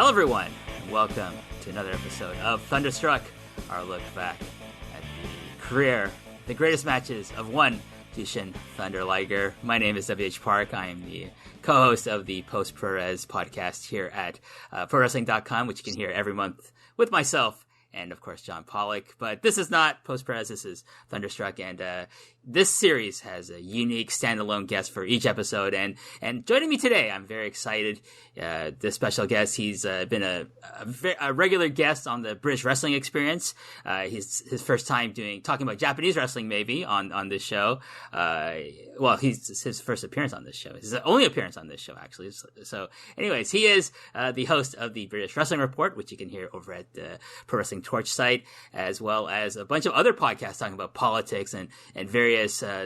Hello everyone, and welcome to another episode of Thunderstruck, our look back at the career, the greatest matches of one Jushin Thunder Liger. My name is W.H. Park. I am the co-host of the Post Perez podcast here at ProWrestling.com, which you can hear every month with myself and, of course, John Pollock. But this is not Post Perez, this is Thunderstruck, and this series has a unique standalone guest for each episode. And joining me today, I'm very excited. This special guest, he's been a regular guest on the British Wrestling Experience. He's his first time talking about Japanese wrestling, maybe on this show. Well, he's his first appearance on this show. His only appearance on this show, actually. So, anyways, he is the host of the British Wrestling Report, which you can hear over at the Pro Wrestling Torch site, as well as a bunch of other podcasts talking about politics and various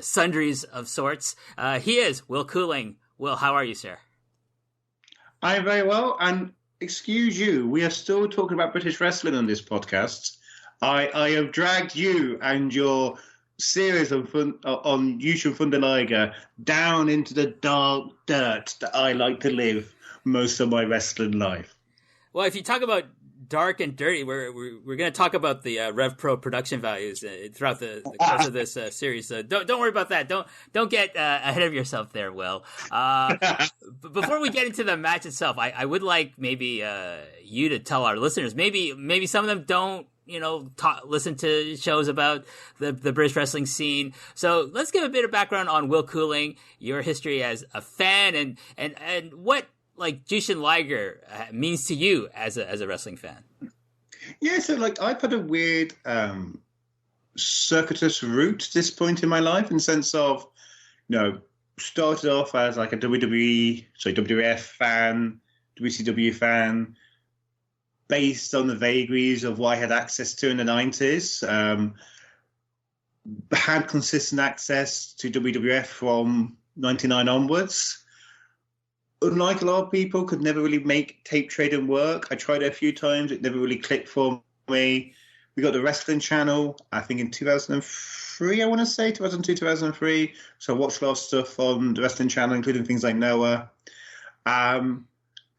sundries of sorts. He is Will Cooling. Will, how are you, sir? I'm very well, and excuse you, we are still talking about British wrestling on this podcast. I have dragged you and your series on Jushin Thunder Liger down into the dark dirt that I like to live most of my wrestling life. Well, if you talk about dark and dirty, we're going to talk about the RevPro production values throughout the course of this series. So don't worry about that. Don't get ahead of yourself there, Will. Before we get into the match itself, I would like maybe you to tell our listeners, maybe some of them don't listen to shows about the British wrestling scene. So let's give a bit of background on Will Cooling, your history as a fan, and what like Jushin Liger means to you as a wrestling fan. Yeah, so I've had a weird circuitous route at this point in my life, in the sense of, started off as like a WWF fan, WCW fan, based on the vagaries of what I had access to in the 90s. Had consistent access to WWF from 99 onwards. Unlike a lot of people, could never really make tape trading work. I tried it a few times. It never really clicked for me. We got the Wrestling Channel, I think in 2003, I want to say, 2002, 2003. So I watched a lot of stuff on the Wrestling Channel, including things like Noah. And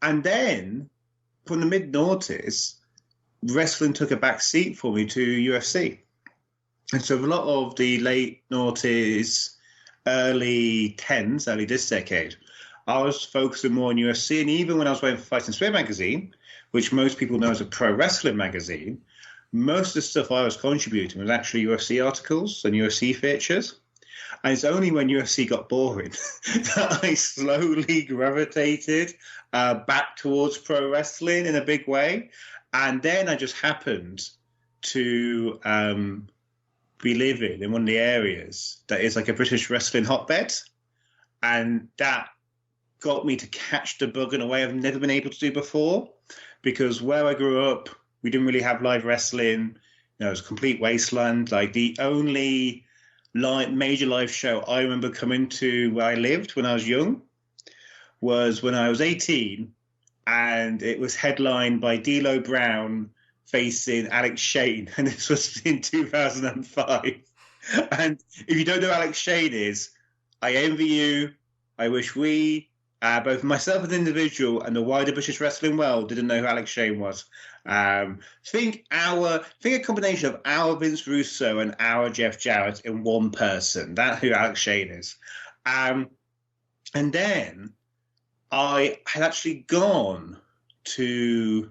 then, from the mid-noughties, wrestling took a back seat for me to UFC. And so a lot of the late noughties, early tens, early this decade, I was focusing more on UFC, and even when I was writing for Fight and Spirit magazine, which most people know as a pro wrestling magazine, most of the stuff I was contributing was actually UFC articles and UFC features. And it's only when UFC got boring that I slowly gravitated back towards pro wrestling in a big way. And then I just happened to be living in one of the areas that is like a British wrestling hotbed. And that got me to catch the bug in a way I've never been able to do before, because where I grew up, we didn't really have live wrestling. It was a complete wasteland. Like the only major live show I remember coming to where I lived when I was young was when I was 18, and it was headlined by D'Lo Brown facing Alex Shane, and this was in 2005. And if you don't know who Alex Shane is, I envy you. I wish we, both myself as an individual and the wider British wrestling world, didn't know who Alex Shane was. Think a combination of our Vince Russo and our Jeff Jarrett in one person. That's who Alex Shane is. And then I had actually gone to,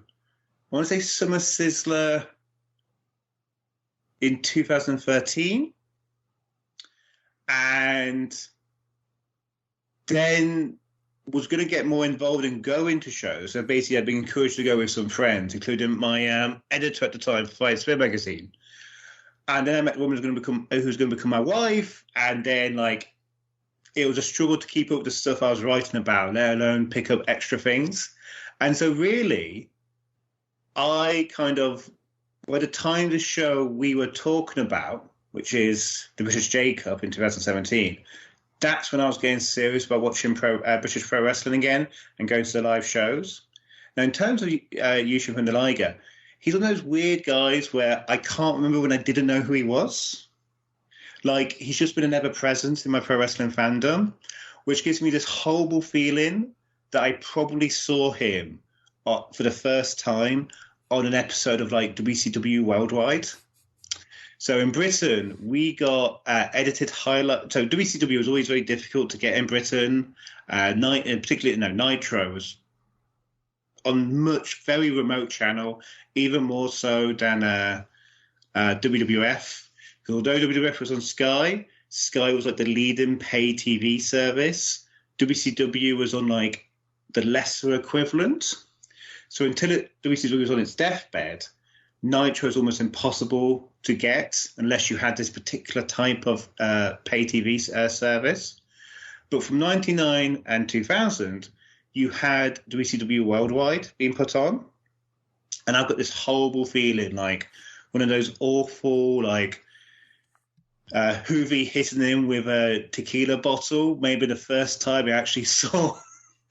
I want to say Summer Sizzler in 2013. And then was going to get more involved and go into shows. So basically, I'd been encouraged to go with some friends, including my editor at the time for Fight Spirit magazine. And then I met a woman who was going to become my wife. And then, it was a struggle to keep up with the stuff I was writing about, let alone pick up extra things. And so really, I by the time the show we were talking about, which is the British J Cup in 2017, that's when I was getting serious about watching British Pro Wrestling again and going to the live shows. Now, in terms of Jushin Thunder Liger, he's one of those weird guys where I can't remember when I didn't know who he was. He's just been an ever-presence in my pro wrestling fandom, which gives me this horrible feeling that I probably saw him for the first time on an episode of like WCW Worldwide. So in Britain, we got edited highlight. So WCW was always very difficult to get in Britain. Particularly, Nitro was on very remote channel, even more so than WWF. Because although WWF was on Sky, Sky was like the leading pay TV service. WCW was on like the lesser equivalent. So until WCW was on its deathbed, Nitro is almost impossible to get unless you had this particular type of pay TV service. But from 99 and 2000, you had WCW Worldwide being put on. And I've got this horrible feeling, like one of those awful, like, Hoovy hitting him with a tequila bottle. Maybe the first time I actually saw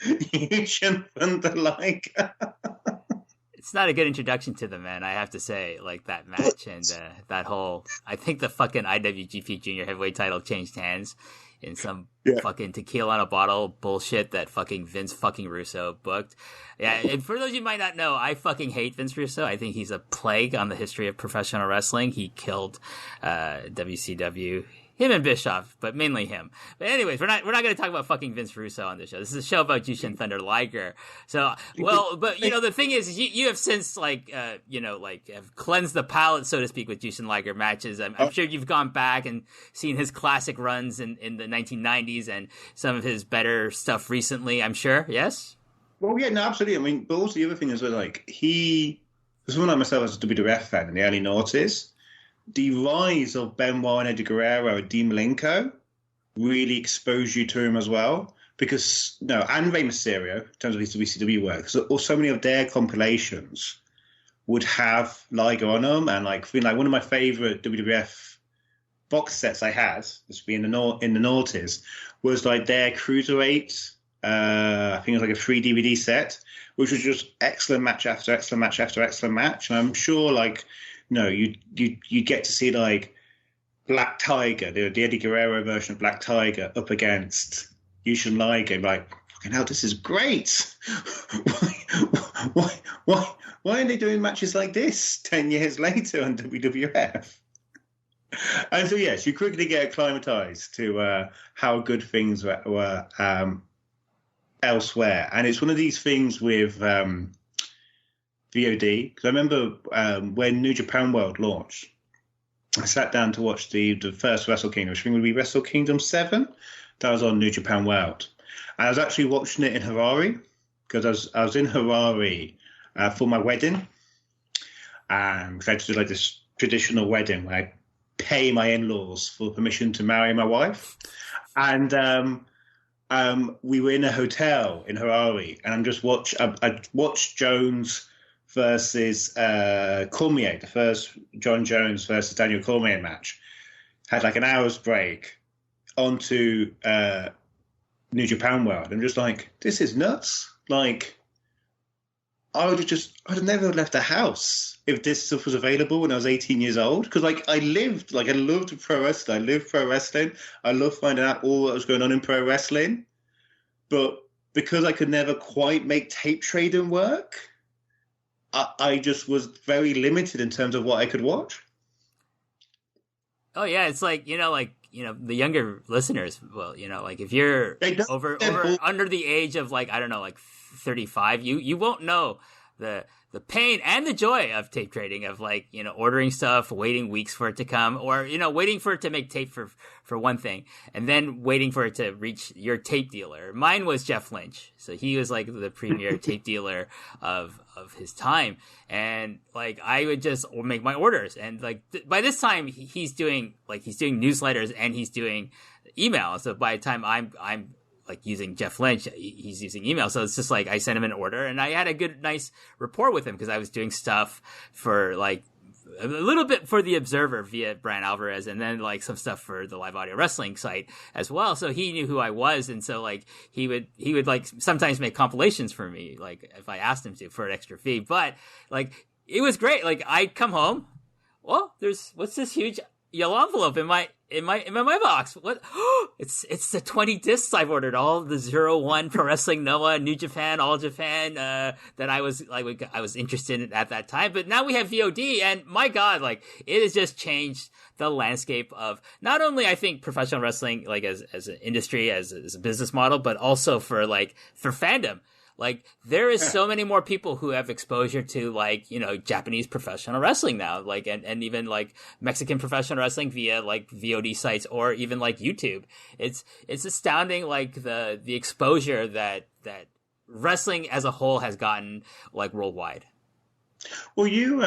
Jushin Thunder Liger. It's not a good introduction to the man, I have to say. Like that match and that whole, I think the fucking IWGP Junior Heavyweight title changed hands in some fucking tequila on a bottle bullshit that fucking Vince fucking Russo booked. Yeah, and for those of you who might not know, I fucking hate Vince Russo. I think he's a plague on the history of professional wrestling. He killed WCW. Him and Bischoff, but mainly him. But anyways, we're not going to talk about fucking Vince Russo on this show. This is a show about Jushin Thunder Liger. So, well, but the thing is, you have since have cleansed the palate, so to speak, with Jushin Liger matches. I'm sure you've gone back and seen his classic runs in the 1990s and some of his better stuff recently. I'm sure, yes. Well, yeah, no, absolutely. I mean, but also the other thing is that like someone like myself as a WWF fan in the early noughties. The rise of Benoit and Eddie Guerrero and Dean Malenko really exposed you to him as well. Because, and Rey Mysterio, in terms of his WCW work, so many of their compilations would have Liger on them. And like one of my favorite WWF box sets I had, this would be in the noughties, was like their Cruiserweight, I think it was like a 3 DVD set, which was just excellent match after excellent match after excellent match. And I'm sure like, you get to see like Black Tiger, the Eddie Guerrero version of Black Tiger, up against Jushin Liger. Like, fucking hell, this is great. Why are they doing matches like this 10 years later on WWF? And so yes, you quickly get acclimatized to how good things were elsewhere, and it's one of these things with. VOD, because I remember when New Japan World launched, I sat down to watch the first Wrestle Kingdom, which I think would be Wrestle Kingdom 7. That was on New Japan World. And I was actually watching it in Harare, because I was in Harare for my wedding. Because I had to do like this traditional wedding where I pay my in-laws for permission to marry my wife. And we were in a hotel in Harare, and I watched Jones versus Cormier, the first John Jones versus Daniel Cormier match. Had like an hour's break onto New Japan World. I'm just like, this is nuts. Like, I'd have never left the house if this stuff was available when I was 18 years old. Because I loved pro wrestling. I lived pro wrestling. I loved finding out all that was going on in pro wrestling. But because I could never quite make tape trading work, I just was very limited in terms of what I could watch. Oh yeah, it's like the younger listeners. Well, like if you're over under the age of like 35, you won't know the pain and the joy of tape trading, of like ordering stuff, waiting weeks for it to come, or waiting for it to make tape for one thing, and then waiting for it to reach your tape dealer. Mine was Jeff Lynch, so he was like the premier tape dealer of his time, and like I would just make my orders, and like by this time he's doing newsletters and he's doing email. So by the time I'm like using Jeff Lynch, he's using email. So it's just like I sent him an order, and I had a nice rapport with him because I was doing stuff for like a little bit for the Observer via Brian Alvarez, and then like some stuff for the Live Audio Wrestling site as well. So he knew who I was, and so like he would like sometimes make compilations for me, like if I asked him to, for an extra fee. But like it was great. Like I'd come home, well, what's this huge yellow envelope in my mailbox. What? It's the 20 discs I've ordered. All the 01 Pro Wrestling Noah, New Japan, All Japan that I was interested in at that time. But now we have VOD, and my God, like it has just changed the landscape of not only I think professional wrestling like as an industry, as a business model, but also for fandom. Like, there is so many more people who have exposure to, like, you know, Japanese professional wrestling now, like, and even, like, Mexican professional wrestling via, like, VOD sites or even, like, YouTube. It's astounding, like, the exposure that wrestling as a whole has gotten, like, worldwide. Well, you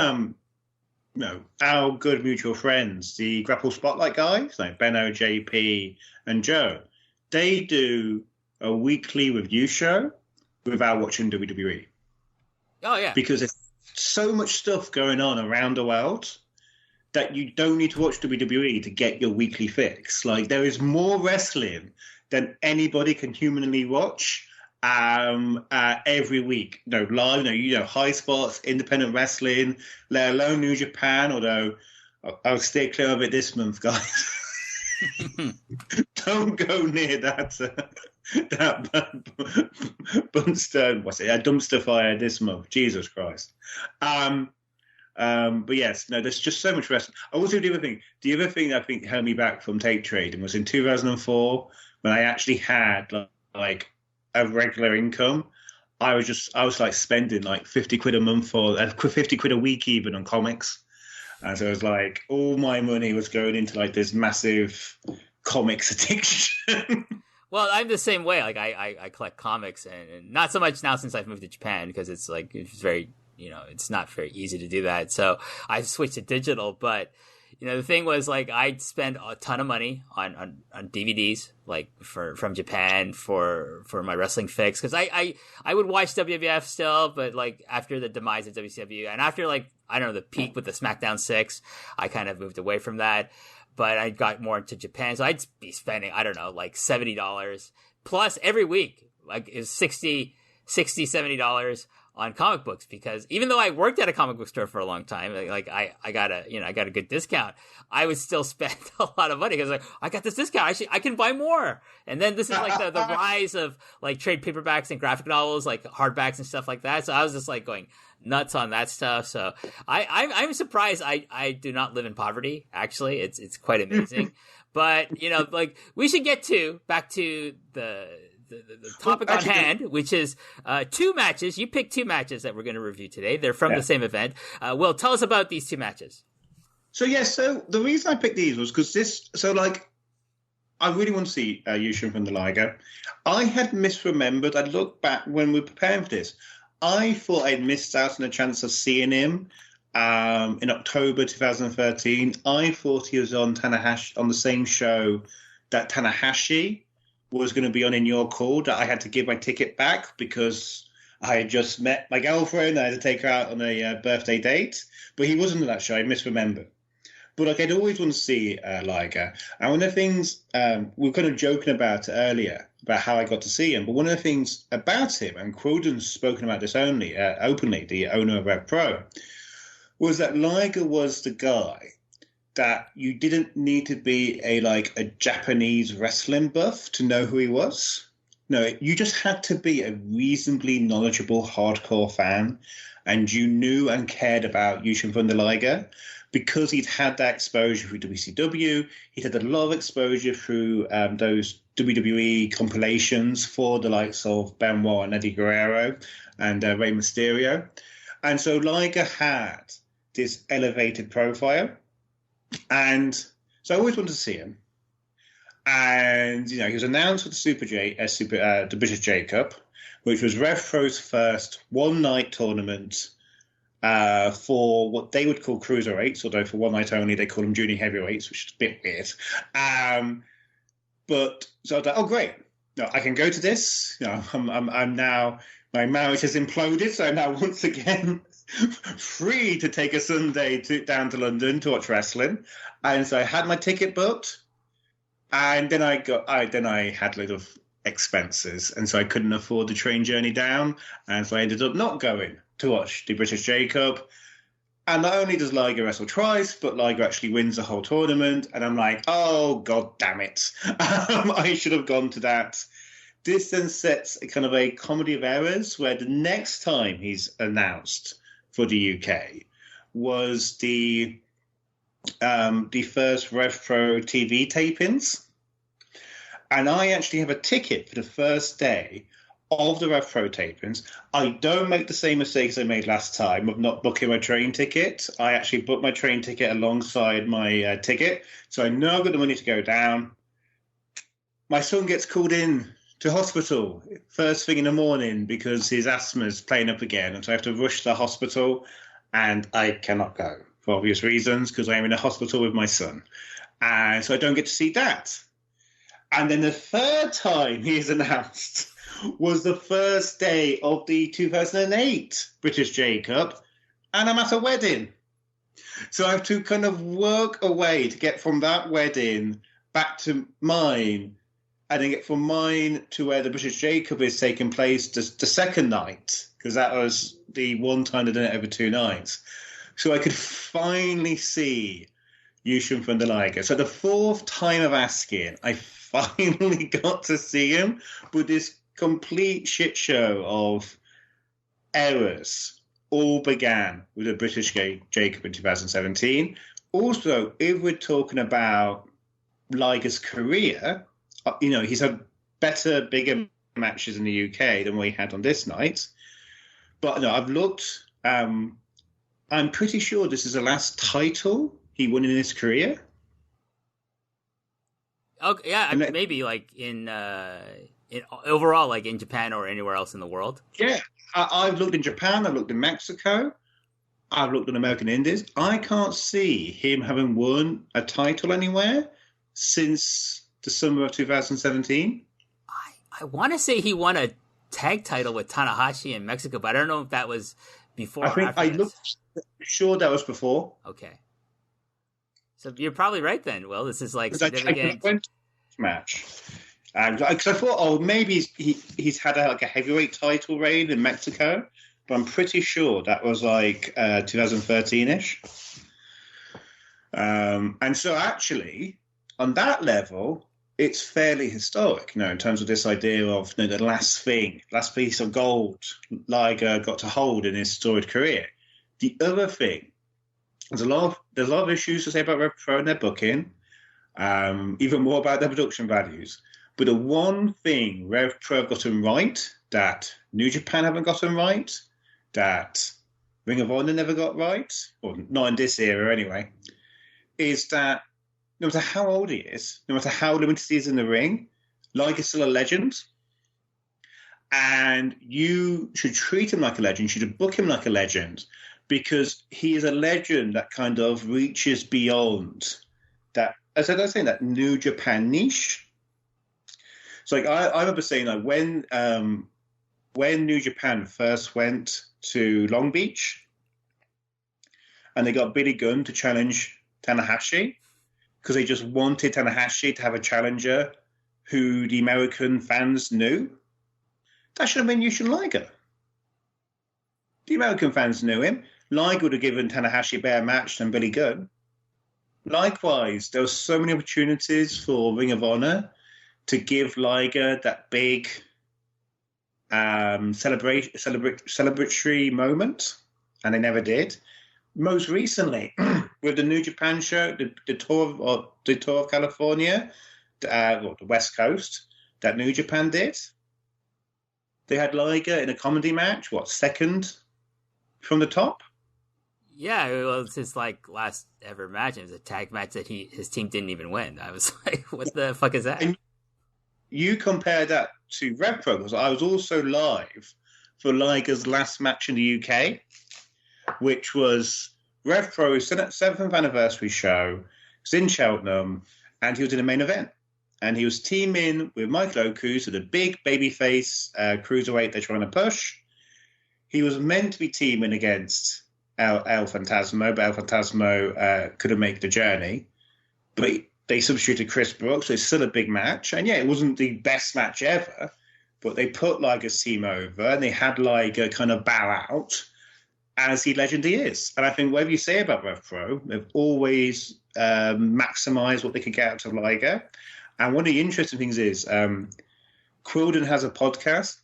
know, our good mutual friends, the Grapple Spotlight guys, like Benno, JP, and Joe, they do a weekly review show without watching WWE. Oh, yeah. Because there's so much stuff going on around the world that you don't need to watch WWE to get your weekly fix. Like, there is more wrestling than anybody can humanly watch every week. No, live, high spots, independent wrestling, let alone New Japan, although I'll stay clear of it this month, guys. Don't go near that dumpster fire this month. Jesus Christ. But yes, no, there's just so much wrestling. Also, the other thing that I think held me back from tape trading was in 2004 when I actually had like a regular income. I was like spending like 50 quid a month or 50 quid a week even on comics. And so it was like all my money was going into like this massive comics addiction. Well, I'm the same way. Like I collect comics, and not so much now since I've moved to Japan because it's very, you know, it's not very easy to do that. So I switched to digital. But you know, the thing was like I'd spend a ton of money on DVDs like from Japan for my wrestling fix because I would watch WWF still, but like after the demise of WCW and after like I don't know the peak with the SmackDown 6, I kind of moved away from that. But I got more into Japan, so I'd be spending, I don't know, like $70 plus every week. Like it was $60, $70 on comic books because even though I worked at a comic book store for a long time, like I got a good discount, I would still spend a lot of money because like I got this discount, I can buy more. And then this is like the rise of like trade paperbacks and graphic novels, like hardbacks and stuff like that. So I was just like going nuts on that stuff. So I'm surprised I do not live in poverty. Actually, it's quite amazing. But you know, like we should get back to the topic at hand, which is two matches. You picked two matches that we're going to review today. They're from the same event. Will, tell us about these two matches. So so the reason I picked these was because I really want to see Jushin Thunder Liger. I had misremembered. I looked back when we were preparing for this. I thought I'd missed out on a chance of seeing him in October 2013. I thought he was on Tanahashi on the same show that Tanahashi was going to be on In Your Call, that I had to give my ticket back because I had just met my girlfriend. I had to take her out on a birthday date. But he wasn't on that show. I misremembered. But like I'd always want to see Liger. And one of the things we were kind of joking about earlier about how I got to see him. But one of the things about him, and Quilden's spoken about this openly, the owner of RevPro, was that Liger was the guy that you didn't need to be a Japanese wrestling buff to know who he was. No, you just had to be a reasonably knowledgeable hardcore fan, and you knew and cared about Jushin Thunder Liger because he'd had that exposure through WCW. He'd had a lot of exposure through those WWE compilations for the likes of Benoit and Eddie Guerrero and Rey Mysterio. And so Liger had this elevated profile. And so I always wanted to see him. And, you know, he was announced with the British J Cup, which was RevPro's first one-night tournament for what they would call cruiserweights, although for one night only they call them junior heavyweights, which is a bit weird. But so I was like, oh, great. No, I can go to this. You know, I'm now, my marriage has imploded, so I'm now once again free to take a Sunday down to London to watch wrestling. And so I had my ticket booked, and then I had a lot of expenses, and so I couldn't afford the train journey down, and so I ended up not going to watch the British J Cup. And not only does Liger wrestle twice, but Liger actually wins the whole tournament. And I'm like, oh, God damn it. I should have gone to that. This then sets a kind of a comedy of errors where the next time he's announced for the UK was the first RevPro TV tapings. And I actually have a ticket for the first day of the RevPro tapings. I don't make the same mistakes I made last time of not booking my train ticket. I actually booked my train ticket alongside my ticket. So I know I've got the money to go down. My son gets called in to hospital first thing in the morning because his asthma's playing up again. And so I have to rush to the hospital, and I cannot go for obvious reasons because I am in a hospital with my son. And so I don't get to see that. And then the third time he is announced was the first day of the 2008 British J Cup, and I'm at a wedding. So I have to kind of work away to get from that wedding back to mine, and then get from mine to where the British J Cup is taking place the second night, because that was the one time they did it over 2 nights. So I could finally see Jushin Thunder Liger. So the 4th time of asking, I finally got to see him, with this complete shit show of errors all began with the British J Cup in 2017. Also, if we're talking about Liger's career, he's had better, bigger matches in the UK than we had on this night. But no, I've looked. I'm pretty sure this is the last title he won in his career. Okay, yeah, maybe like in overall, like in Japan or anywhere else in the world. Yeah, I've looked in Japan. I've looked in Mexico. I've looked in American Indies. I can't see him having won a title anywhere since the summer of 2017. I want to say he won a tag title with Tanahashi in Mexico, but I don't know if that was before. I looked sure that was before. Okay. So you're probably right then. Well, this is like significant match. Because I thought, maybe he's had a heavyweight title reign in Mexico, but I'm pretty sure that was like 2013-ish. And so actually, on that level, it's fairly historic, in terms of this idea of the last piece of gold Liger got to hold in his storied career. The other thing, there's a lot of issues to say about RevPro and their booking, even more about their production values. But the one thing RevPro have gotten right, that New Japan haven't gotten right, that Ring of Honor never got right, or not in this era anyway, is that no matter how old he is, no matter how limited he is in the ring, Liger's still a legend. And you should treat him like a legend. You should book him like a legend, because he is a legend that kind of reaches beyond that, as I was saying, that New Japan niche. So I remember saying when New Japan first went to Long Beach and they got Billy Gunn to challenge Tanahashi, because they just wanted Tanahashi to have a challenger who the American fans knew. That should have been Jushin Liger. The American fans knew him. Liger would have given Tanahashi a better match than Billy Gunn. Likewise, there were so many opportunities for Ring of Honor to give Liger that big celebratory moment, and they never did. Most recently, with the New Japan show, the tour of California, the West Coast, that New Japan did, they had Liger in a comedy match, second from the top? Yeah, well, it's his last ever match. It was a tag match that his team didn't even win. I was like, what the fuck is that? And you compare that to RevPro, because I was also live for Liger's last match in the UK, which was RevPro's 7th anniversary show. It was in Cheltenham, and he was in the main event. And he was teaming with Michael Oku, so the big babyface cruiserweight they're trying to push. He was meant to be teaming against El Fantasmo, but El Fantasmo couldn't make the journey. But they substituted Chris Brooks, so it's still a big match. And yeah, it wasn't the best match ever, but they put Liger's team over, and they had Liger kind of bow out. as the legend he is. And I think whatever you say about RevPro, they've always maximized what they could get out of Liger. And one of the interesting things is Quilden has a podcast,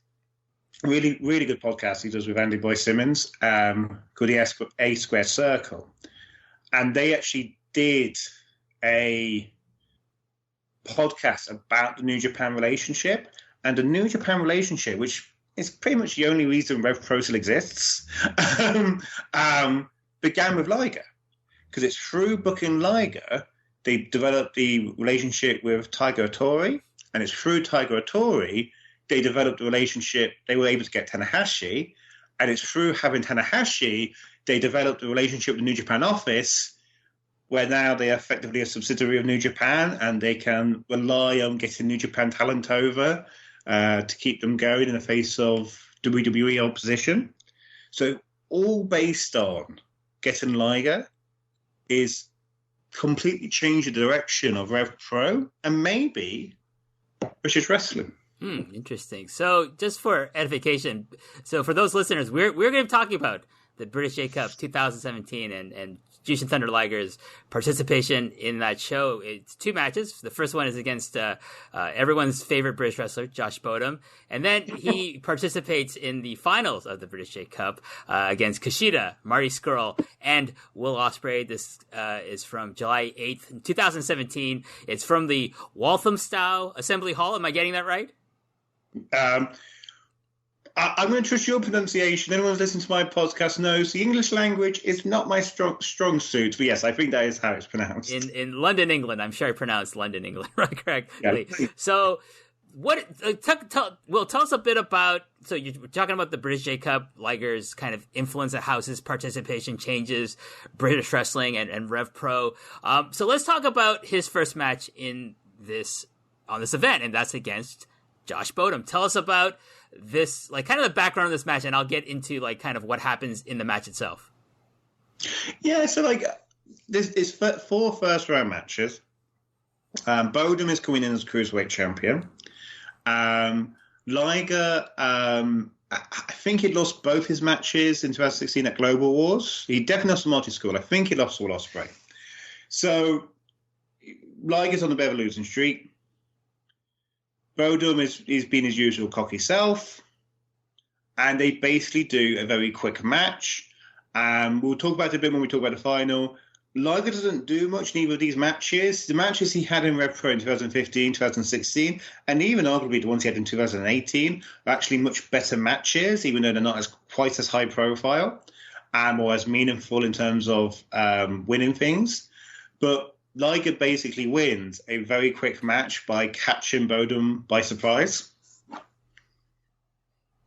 really, really good podcast he does with Andy Boy Simmons, called the A Square Circle. And they actually did a podcast about the New Japan relationship. And the New Japan relationship, which is pretty much the only reason RevPro still exists, began with Liger. Because it's through booking Liger, they developed the relationship with Tiger Hattori, and it's through Tiger Hattori they developed the relationship, they were able to get Tanahashi, and it's through having Tanahashi they developed the relationship with the New Japan office, where now they are effectively a subsidiary of New Japan, and they can rely on getting New Japan talent over to keep them going in the face of WWE opposition. So all based on getting Liger is completely change the direction of RevPro and maybe British wrestling. Interesting. So just for edification, so for those listeners, we're going to be talking about the British J Cup 2017 and Jushin Thunder Liger's participation in that show. It's 2 matches. The first one is against everyone's favorite British wrestler, Josh Bodom. And then he participates in the finals of the British J Cup against Kushida, Marty Scurll, and Will Ospreay. This is from July 8th, 2017. It's from the Walthamstow Assembly Hall. Am I getting that right? I'm going to trust your pronunciation. Anyone who's listened to my podcast knows the English language is not my strong suit. But yes, I think that is how it's pronounced. In London, England. I'm sure I pronounced London, England right correctly. Yeah. So what? Tell us a bit about. So you're talking about the British J Cup, Liger's kind of influence of how his participation changes British wrestling and RevPro. So let's talk about his first match on this event, and that's against Josh Bodom. Tell us about this, like, kind of the background of this match, and I'll get into like kind of what happens in the match itself. Yeah, so like this is 4 first round matches. Bodom is coming in as cruiserweight champion. Liger, I think he lost both his matches in 2016 at Global Wars. He definitely lost to Marty Scurll. I think he lost to Will Ospreay. So Liger's on the bit of a losing streak. Bodom is being his usual cocky self, and they basically do a very quick match. We'll talk about it a bit when we talk about the final. Liger doesn't do much in either of these matches. The matches he had in RevPro in 2015, 2016, and even arguably the ones he had in 2018 are actually much better matches, even though they're not quite as high profile or as meaningful in terms of winning things. But Liger basically wins a very quick match by catching Bodom by surprise.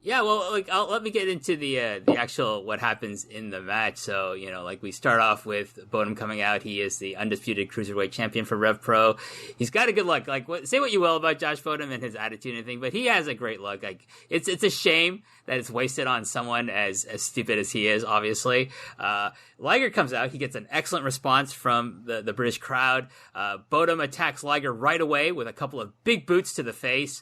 Yeah, well, like, let me get into the actual what happens in the match. So, like, we start off with Bodom coming out. He is the undisputed cruiserweight champion for RevPro. He's got a good look. Like, say what you will about Josh Bodom and his attitude and everything, but he has a great look. Like, it's a shame that it's wasted on someone as stupid as he is, obviously. Liger comes out. He gets an excellent response from the British crowd. Bodom attacks Liger right away with a couple of big boots to the face.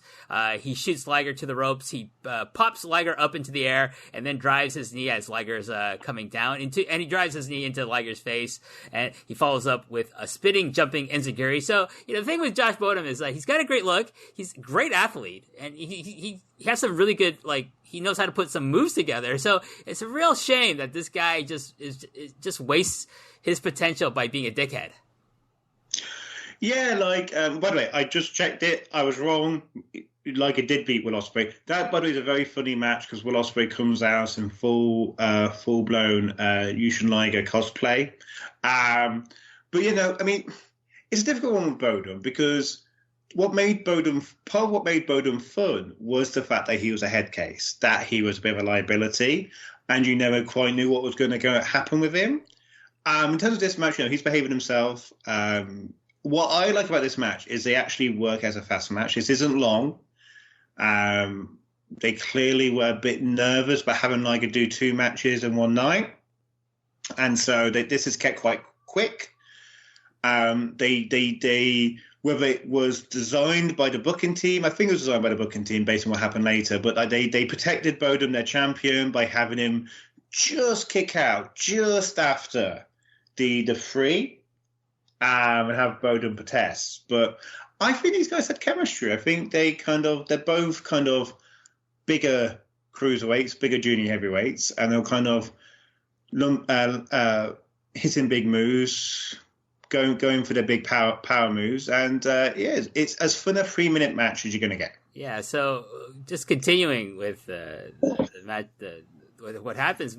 He shoots Liger to the ropes. He pops Liger up into the air and then drives his knee as Liger's coming down and he drives his knee into Liger's face, and he follows up with a spinning, jumping enziguri. So, the thing with Josh Bodom is he's got a great look. He's a great athlete, and he has some really good, like, he knows how to put some moves together. So it's a real shame that this guy just wastes his potential by being a dickhead. Yeah, like, by the way, I just checked it. I was wrong. Liger did beat Will Ospreay. That, by the way, is a very funny match because Will Ospreay comes out in full-blown Jushin Liger cosplay. But, I mean, it's a difficult one with Bodom because part of what made Bodom fun was the fact that he was a head case, that he was a bit of a liability, and you never quite knew what was going to happen with him. In terms of this match, he's behaving himself. What I like about this match is they actually work as a fast match. This isn't long. They clearly were a bit nervous about having Liger do 2 matches in one night. And so this is kept quite quick. Whether it was designed by the booking team, I think it was designed by the booking team based on what happened later, but they protected Bodom, their champion, by having him just kick out just after the three and have Bodum protest. But I think these guys had chemistry. I think they're both kind of bigger cruiserweights, bigger junior heavyweights, and they're kind of hitting big moves, going for their big power moves, and it's as fun a 3-minute match as you're going to get. Yeah. So just continuing with the match, what happens.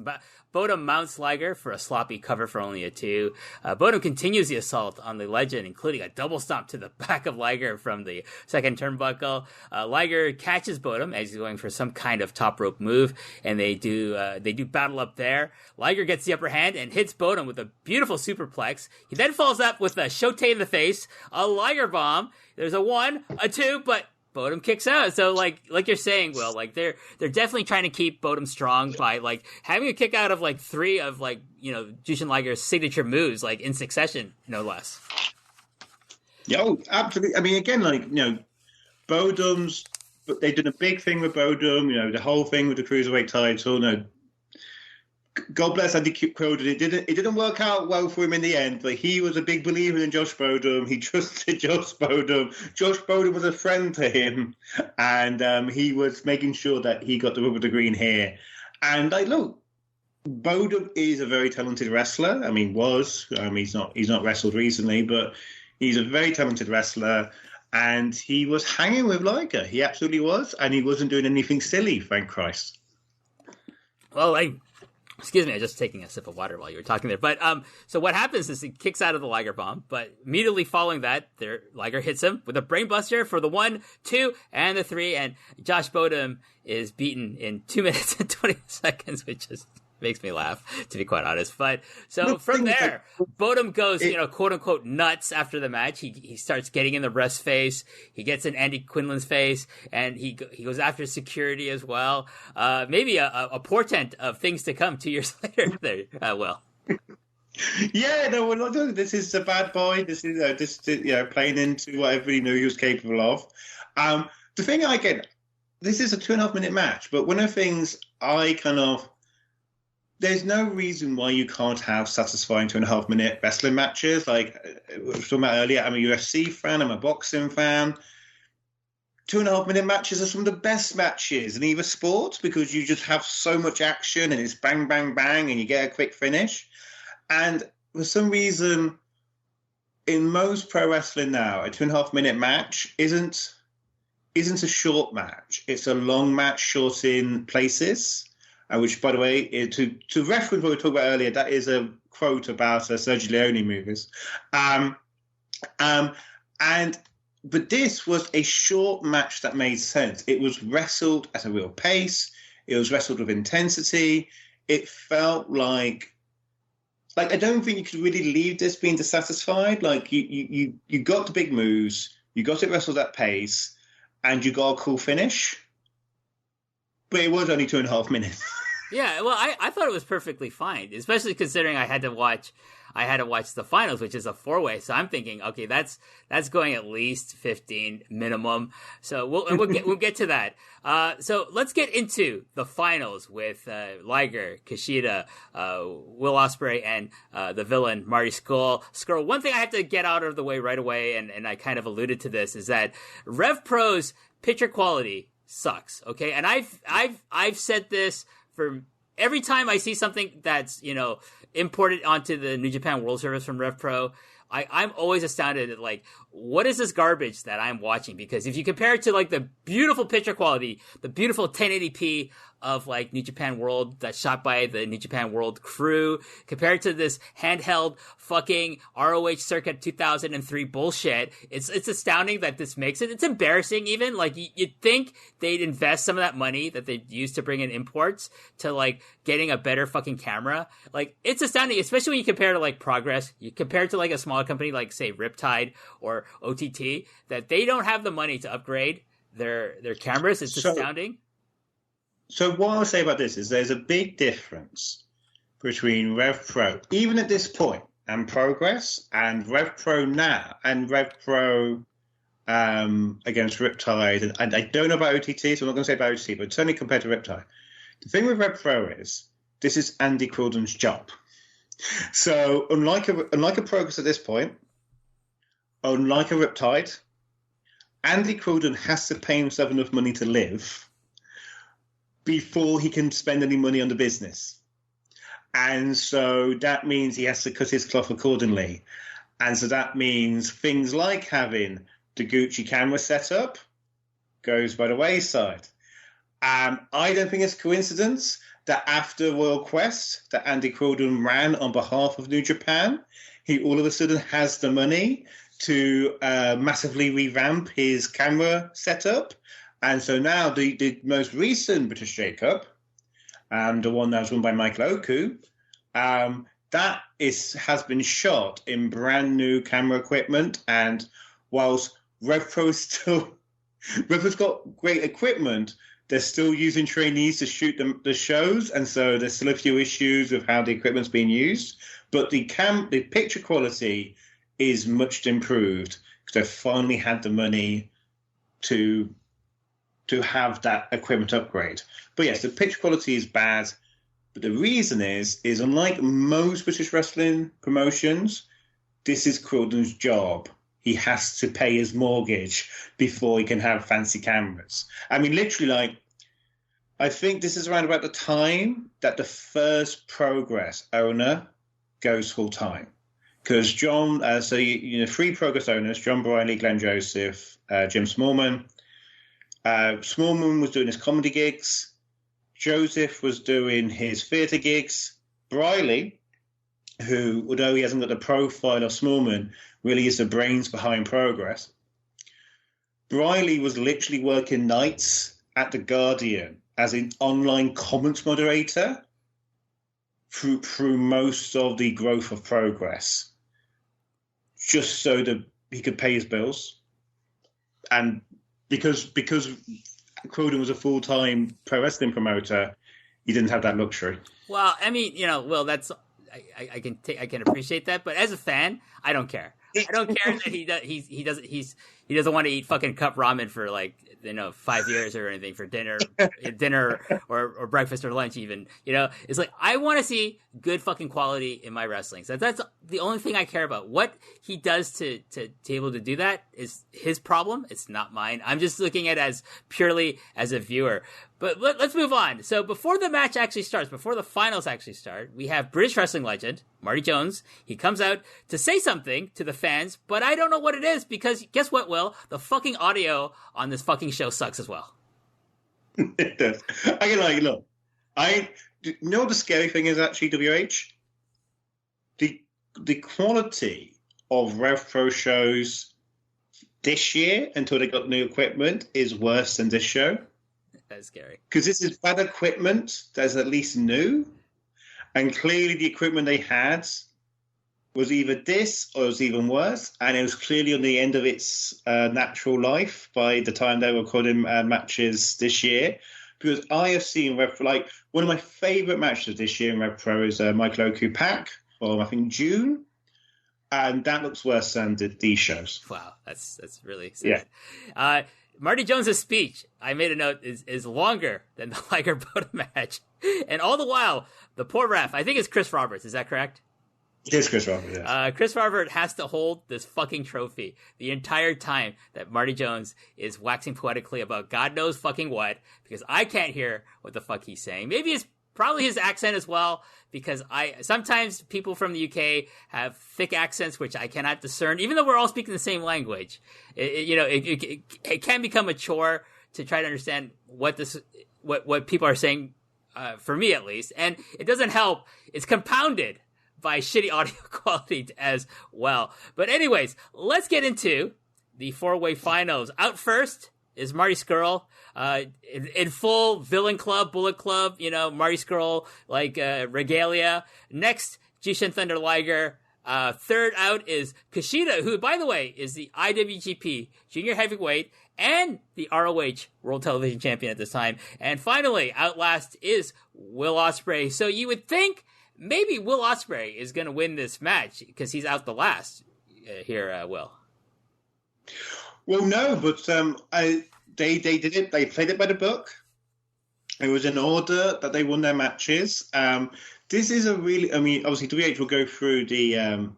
Bodum mounts Liger for a sloppy cover for only a 2. Bodum continues the assault on the legend, including a double stomp to the back of Liger from the second turnbuckle. Liger catches Bodum as he's going for some kind of top rope move, and they do battle up there. Liger gets the upper hand and hits Bodum with a beautiful superplex. He then falls up with a shote in the face, a Liger bomb. There's a 1, a 2, but Bodum kicks out. So like you're saying, Will, like they're definitely trying to keep Bodum strong by like having a kick out of like 3 of like, Jushin Liger's signature moves, like in succession, no less. Yeah, absolutely. I mean, again, Bodum's, but they did a big thing with Bodum, the whole thing with the cruiserweight title. God bless Andy Croden. It didn't work out well for him in the end, but he was a big believer in Josh Bodum. He trusted Josh Bodum. Josh Bodum was a friend to him, and he was making sure that he got the rub of the green here. And look, Bodum is a very talented wrestler. I mean, he's not wrestled recently, but he's a very talented wrestler. And he was hanging with Liger. He absolutely was, and he wasn't doing anything silly. Thank Christ. Well, excuse me, I was just taking a sip of water while you were talking there. But so what happens is he kicks out of the Liger bomb, but immediately following that, Liger hits him with a brainbuster for the 1, 2, and the 3, and Josh Bodum is beaten in 2 minutes and 20 seconds, which just makes me laugh, to be quite honest. But so from there, Bodum goes, quote unquote nuts after the match. He starts getting in the ref's face. He gets in Andy Quinlan's face, and he goes after security as well. Maybe a portent of things to come 2 years later. There, Will. Yeah, no, we're not doing this. Is a bad boy. This is playing into what everybody knew he was capable of. The thing I get, this is a 2.5-minute match, but one of the things there's no reason why you can't have satisfying 2.5-minute wrestling matches. Like we were talking about earlier, I'm a UFC fan, I'm a boxing fan. 2.5-minute matches are some of the best matches in either sport because you just have so much action and it's bang, bang, bang, and you get a quick finish. And for some reason, in most pro wrestling now, a 2.5-minute match isn't a short match. It's a long match, short in places. Which, by the way, to reference what we talked about earlier, that is a quote about Sergio Leone movies. But this was a short match that made sense. It was wrestled at a real pace. It was wrestled with intensity. It felt like I don't think you could really leave this being dissatisfied. Like you got the big moves, you got it wrestled at pace, and you got a cool finish. But it was only 2.5 minutes. Yeah, well, I thought it was perfectly fine, especially considering I had to watch the finals, which is a 4-way. So I'm thinking, okay, that's going at least 15 minimum. So we'll get to that. So let's get into the finals with Liger, Kushida, Will Ospreay, and the villain Marty Scurll. One thing I have to get out of the way right away, and I kind of alluded to this, is that RevPro's picture quality sucks. Okay, and I've said this for every time I see something that's imported onto the New Japan World Service from RevPro. I'm always astounded at what is this garbage that I'm watching? Because if you compare it to the beautiful picture quality, the beautiful 1080p of New Japan World that's shot by the New Japan World crew, compared to this handheld fucking ROH circa 2003 bullshit, it's astounding that this makes it. It's embarrassing even. You'd think they'd invest some of that money that they used to bring in imports to getting a better fucking camera. It's astounding, especially when you compare to Progress. You compare it to a smaller company like say Riptide or OTT, that they don't have the money to upgrade their cameras. It's astounding. So what I'll say about this is there's a big difference between RevPro, even at this point, and Progress, and RevPro now, and RevPro against Riptide. And I don't know about OTT, so I'm not going to say about OTT, but certainly compared to Riptide. The thing with RevPro is this is Andy Quildan's job. So unlike a Progress at this point, unlike a Riptide, Andy Quildan has to pay himself enough money to live before he can spend any money on the business. And so that means he has to cut his cloth accordingly. And so that means things like having the Gucci camera set up goes by the wayside. I don't think it's coincidence that after Royal Quest that Andy Quildan ran on behalf of New Japan, he all of a sudden has the money to massively revamp his camera setup. And so now the most recent British J-Cup, the one that was won by Michael Oku, that has been shot in brand new camera equipment. And whilst RevPro's got great equipment, they're still using trainees to shoot the shows, and so there's still a few issues with how the equipment's being used. But the picture quality is much improved because they've finally had the money to have that equipment upgrade. But yes, the picture quality is bad. But the reason is unlike most British wrestling promotions, this is Quildan's job. He has to pay his mortgage before he can have fancy cameras. I mean, literally, I think this is around about the time that the first Progress owner goes full time. Because John, three Progress owners, John Briley, Glenn Joseph, Jim Smallman. Smallman was doing his comedy gigs. Joseph was doing his theatre gigs. Briley, who, although he hasn't got the profile of Smallman, really is the brains behind Progress. Briley was literally working nights at The Guardian as an online comments moderator through most of the growth of Progress, just so that he could pay his bills. And because Quildan was a full-time pro wrestling promoter, he didn't have that luxury. Well, I mean, Will, that's I can appreciate that, but as a fan, I don't care. I don't care that he doesn't want to eat fucking cup ramen for 5 years or anything for dinner or breakfast or lunch even. It's like I want to see good fucking quality in my wrestling. So that's the only thing I care about. What he does to be able to do that is his problem. It's not mine. I'm just looking at it as purely as a viewer. But let's move on. So before the match actually starts, before the finals actually start, we have British wrestling legend Marty Jones. He comes out to say something to the fans, but I don't know what it is because guess what, Will? The fucking audio on this fucking show sucks as well. It does. Look. You know what the scary thing is actually, WH? The quality of RevPro shows this year until they got new equipment is worse than this show. That's scary. Because this is bad equipment that's at least new. And clearly the equipment they had was either this or it was even worse. And it was clearly on the end of its natural life by the time they were recording matches this year. Because I have seen RevPro, one of my favourite matches this year in RevPro is Michael Oku Pack from, I think, June. And that looks worse than these shows. Wow, that's really sad. Yeah. Marty Jones' speech, I made a note, is longer than the Liger Boda match. And all the while, the poor ref, I think it's Chris Roberts, is that correct? It is Chris Roberts, yes. Chris Roberts has to hold this fucking trophy the entire time that Marty Jones is waxing poetically about God knows fucking what, because I can't hear what the fuck he's saying. Maybe it's probably his accent as well, because sometimes people from the UK have thick accents which I cannot discern, even though we're all speaking the same language. It can become a chore to try to understand what people are saying, for me at least, and it doesn't help. It's compounded by shitty audio quality as well. But anyways, let's get into the four-way finals. Out first is Marty Scurll, in full Villain Club, Bullet Club, Marty Scurll, regalia. Next, Jushin Thunder Liger. Third out is Kushida, who, by the way, is the IWGP Junior Heavyweight and the ROH World Television Champion at this time. And finally, out last is Will Ospreay. So you would think maybe Will Ospreay is going to win this match because he's out the last here, Will. Well, no, but they did it. They played it by the book. It was in order that they won their matches. This is a really, I mean, obviously WH will go through the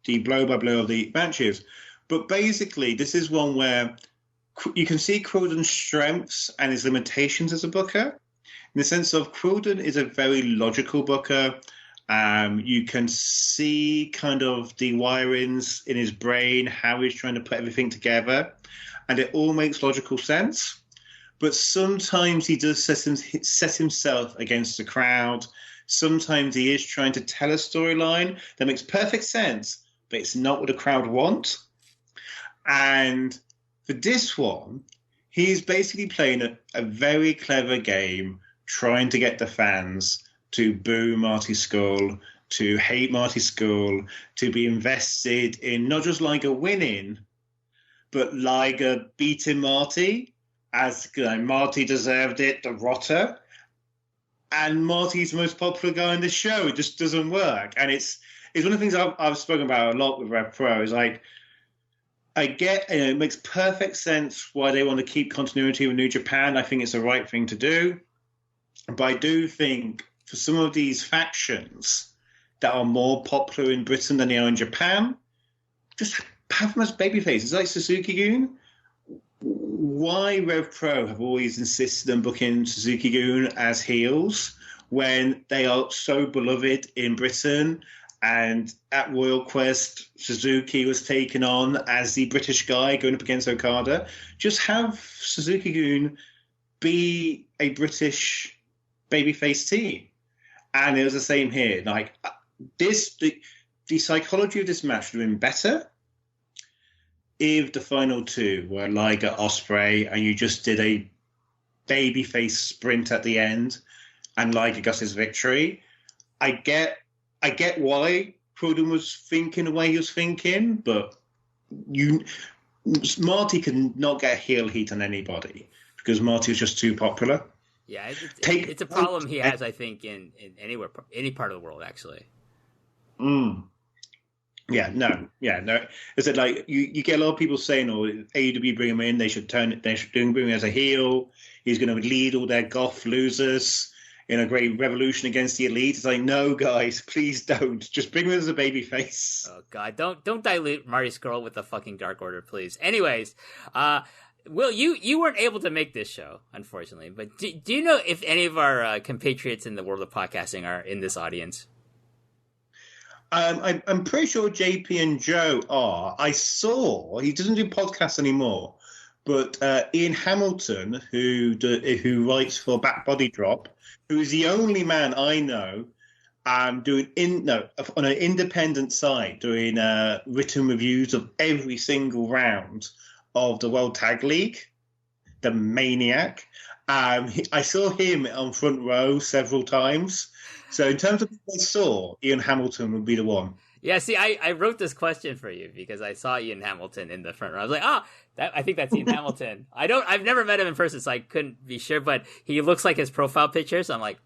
blow by blow of the matches, but basically this is one where you can see Quildan's strengths and his limitations as a booker. In the sense of Quildan is a very logical booker. You can see kind of the wirings in his brain, how he's trying to put everything together, and it all makes logical sense. But sometimes he does set himself against the crowd. Sometimes he is trying to tell a storyline that makes perfect sense, but it's not what the crowd want. And for this one, he's basically playing a very clever game, trying to get the fans to boo Marty Scurll, to hate Marty Scurll, to be invested in not just Liger winning, but Liger beating Marty, as Marty deserved it, the rotter. And Marty's the most popular guy in the show. It just doesn't work. And it's one of the things I've spoken about a lot with RevPro, is like, I get, it makes perfect sense why they want to keep continuity with New Japan. I think it's the right thing to do. But I do think for some of these factions that are more popular in Britain than they are in Japan, just have them as babyfaces, like Suzuki-gun. Why RevPro have always insisted on booking Suzuki-gun as heels when they are so beloved in Britain? And at Royal Quest, Suzuki was taken on as the British guy going up against Okada. Just have Suzuki-gun be a British babyface team. And it was the same here. Like the psychology of this match would have been better if the final two were Liger, Ospreay, and you just did a babyface sprint at the end, and Liger got his victory. I get why Quildan was thinking the way he was thinking, but Marty could not get heel heat on anybody because Marty was just too popular. Yeah, it's a problem he has, I think, in any part of the world, actually. Yeah, no. Is it like you get a lot of people saying, "Oh, AEW bring him in. They should bring him as a heel. He's going to lead all their goth losers in a great revolution against the elite." It's like, no, guys, please don't. Just bring him as a babyface. Oh God, don't dilute Marty Scurll with the fucking Dark Order, please. Anyways, Will, you weren't able to make this show, unfortunately, but do you know if any of our compatriots in the world of podcasting are in this audience? I'm pretty sure JP and Joe are. I saw, he doesn't do podcasts anymore, but Ian Hamilton, who writes for Back Body Drop, who is the only man I know on an independent site doing written reviews of every single round of the World Tag League, the maniac. I saw him on front row several times. So in terms of what I saw, Ian Hamilton would be the one. Yeah, see, I wrote this question for you because I saw Ian Hamilton in the front row. I was like, I think that's Ian Hamilton. I've never met him in person, so I couldn't be sure, but he looks like his profile picture, so I'm like,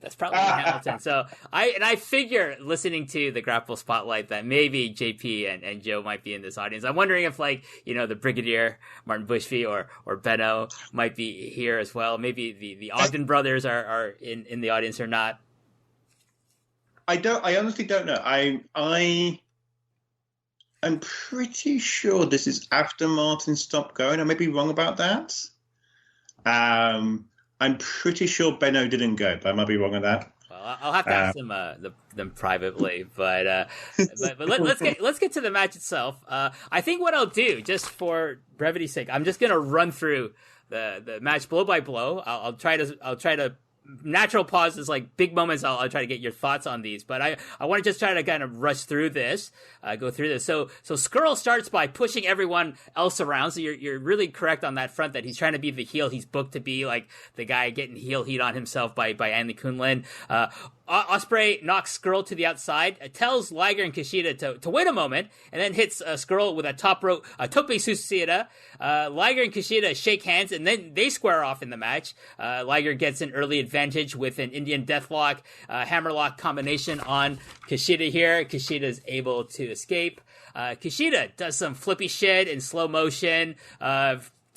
that's probably Ian Hamilton. So I figure, listening to the Grapple Spotlight, that maybe JP and Joe might be in this audience. I'm wondering if, like, the Brigadier Martin Bushby or Benno might be here as well. Maybe the Ogden brothers are in the audience or not. I honestly don't know. I'm pretty sure this is after Martin stopped going. I may be wrong about that. I'm pretty sure Benno didn't go, but I might be wrong on that. Well, I'll have to ask them privately, but let's get to the match itself. I think what I'll do, just for brevity's sake, I'm just gonna run through the match blow by blow. I'll try to natural pauses, like big moments. I'll try to get your thoughts on these, but I want to just try to kind of rush through this, go through this. So Scurll starts by pushing everyone else around. So you're really correct on that front, that he's trying to be the heel. He's booked to be like the guy getting heel heat on himself by Andy Kunlun. Ospreay knocks Scurll to the outside, tells Liger and Kushida to wait a moment, and then hits Scurll with a top rope, tope suicida. Liger and Kushida shake hands, and then they square off in the match. Liger gets an early advantage with an Indian Deathlock, hammerlock combination on Kushida here. Kushida's able to escape. Kushida does some flippy shit in slow motion,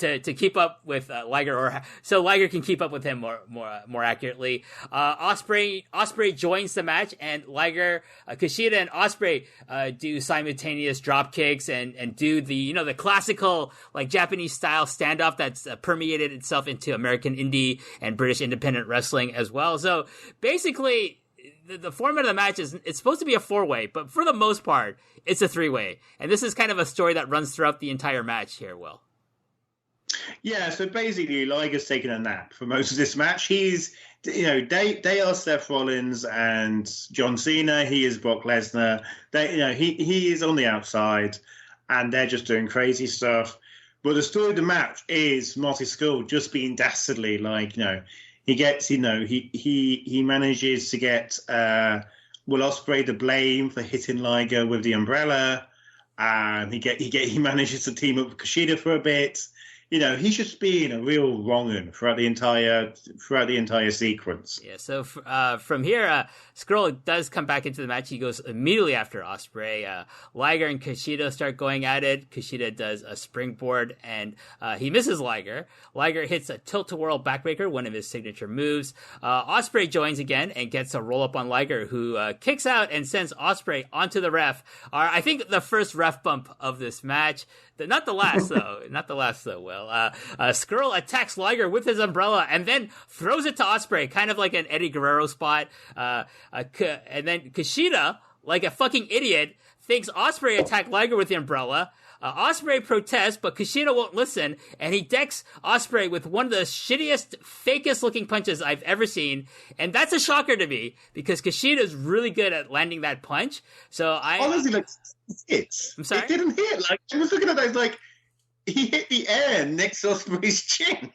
to keep up with Liger, or so Liger can keep up with him more accurately. Ospreay joins the match, and Liger, Kushida, and Ospreay do simultaneous drop kicks and do the classical like Japanese style standoff that's permeated itself into American indie and British independent wrestling as well. So basically, the format of the match it's supposed to be a 4-way, but for the most part, it's a 3-way. And this is kind of a story that runs throughout the entire match here, Will. Yeah, so basically, Liger's taking a nap for most of this match. He's, they are Seth Rollins and John Cena. He is Brock Lesnar. He is on the outside, and they're just doing crazy stuff. But the story of the match is Marty Scurll just being dastardly, he gets, he manages to get Will Ospreay the blame for hitting Liger with the umbrella. He manages to team up with Kushida for a bit. He's just being a real wrong'un throughout the entire sequence. Yeah. So from here, Scurll does come back into the match. He goes immediately after Ospreay. Liger and Kushida start going at it. Kushida does a springboard, and he misses Liger. Liger hits a tilt-to-whirl backbreaker, one of his signature moves. Ospreay joins again and gets a roll-up on Liger, who kicks out and sends Ospreay onto the ref. I think the first ref bump of this match. Not the last, though. Not the last, though, Will. Scurll attacks Liger with his umbrella and then throws it to Ospreay, kind of like an Eddie Guerrero spot. And then Kushida, like a fucking idiot, thinks Ospreay attacked Liger with the umbrella. Ospreay protests, but Kushida won't listen, and he decks Ospreay with one of the shittiest, fakest looking punches I've ever seen. And that's a shocker to me, because Kushida is really good at landing that punch. So honestly, I'm sorry? It didn't hit. I was looking at that, he hit the air next to Ospreay's chin.